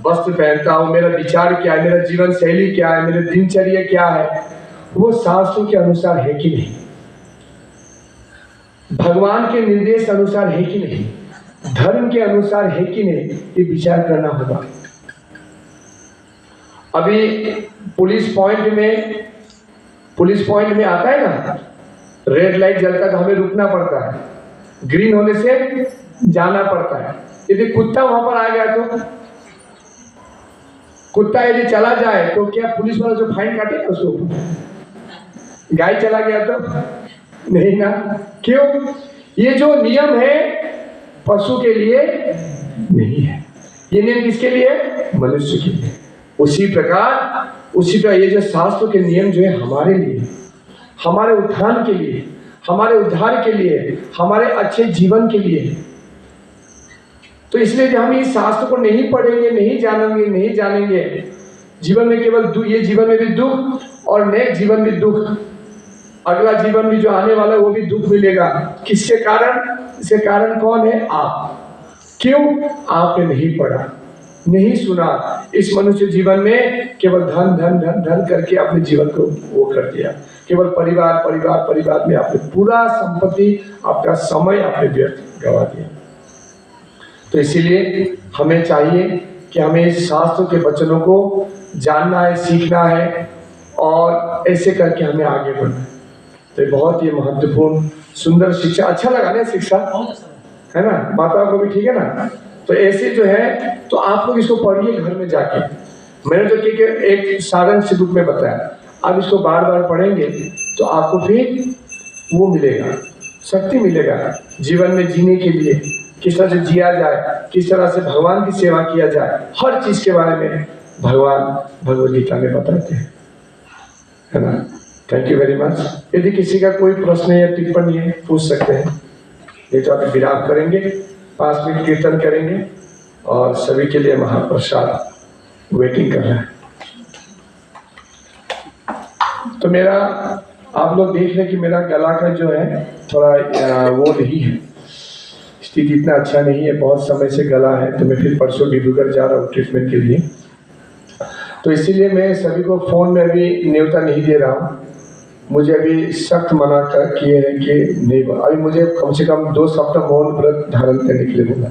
[SPEAKER 1] वस्त्र पहनता हूँ, मेरा विचार क्या है, मेरा जीवन शैली क्या है, मेरे दिनचर्या क्या है, वो शास्त्रों के अनुसार है कि नहीं, भगवान के निर्देश अनुसार है कि नहीं, धर्म के अनुसार है कि नहीं, ये विचार करना होगा। अभी पुलिस पॉइंट में आता है ना, रेड लाइट जलता तो हमें रुकना पड़ता है, ग्रीन होने से जाना पड़ता है। यदि कुत्ता वहां पर आ गया तो, कुत्ता यदि चला जाए तो क्या पुलिस वाला जो फाइन काटेगा उसको? गाय चला गया तो नहीं ना। क्यों? ये जो नियम है पशु के लिए नहीं है, ये नियम किसके लिए? मनुष्य के लिए। उसी प्रकार ये जो शास्त्र के नियम जो है हमारे लिए, हमारे उत्थान के लिए, हमारे उद्धार के लिए, हमारे अच्छे जीवन के लिए। तो इसलिए जब हम इस शास्त्र को नहीं पढ़ेंगे, नहीं जानेंगे, जीवन में केवल ये जीवन में भी दुख और नेक्स्ट जीवन भी दुख, अगला जीवन भी जो आने वाला है वो भी दुख मिलेगा। किसके कारण? इसके कारण कौन है? आप। क्यों? आपने नहीं पढ़ा, नहीं सुना। इस मनुष्य जीवन में केवल धन धन धन धन करके अपने जीवन को वो कर दिया। केवल परिवार में आपने पूरा संपत्ति, आपका समय आपने व्यर्थ गवा दिया। तो इसीलिए हमें चाहिए कि हमें इस शास्त्र के वचनों को जानना है, सीखना है और ऐसे करके हमें आगे बढ़ना है। तो ये बहुत ही महत्वपूर्ण सुंदर शिक्षा। अच्छा लगा ना शिक्षा, है ना? माता को भी ठीक है ना? तो ऐसे जो है तो आप लोग इसको पढ़िए घर में जाके। मैंने तो एक सारांश रूप में बताया, आप इसको बार बार पढ़ेंगे तो आपको फिर वो मिलेगा, शक्ति मिलेगा जीवन में जीने के लिए। किस तरह से जिया जाए, किस तरह से भगवान की सेवा किया जाए, हर चीज के बारे में भगवान भगवद गीता में बताते हैं, है ना? Thank you very much. यदि किसी का कोई प्रश्न या टिप्पणी है पूछ सकते हैं, नहीं तो आप विराम करेंगे, 5 मिनट कीर्तन करेंगे और सभी के लिए महाप्रसाद वेटिंग कर रहा है। तो मेरा आप लोग देख रहे हैं कि मेरा गला का जो है थोड़ा वो नहीं है, स्थिति इतना अच्छा नहीं है, बहुत समय से गला है। तो मैं फिर परसों डिब्रूगढ़ जा रहा हूँ ट्रीटमेंट के लिए। तो इसीलिए मैं सभी को फ़ोन में अभी न्योता नहीं दे रहा हूँ। मुझे अभी सख्त मना किए हैं कि नहीं, अभी मुझे कम से कम 2 सप्ताह मौन व्रत धारण करने के लिए बोला।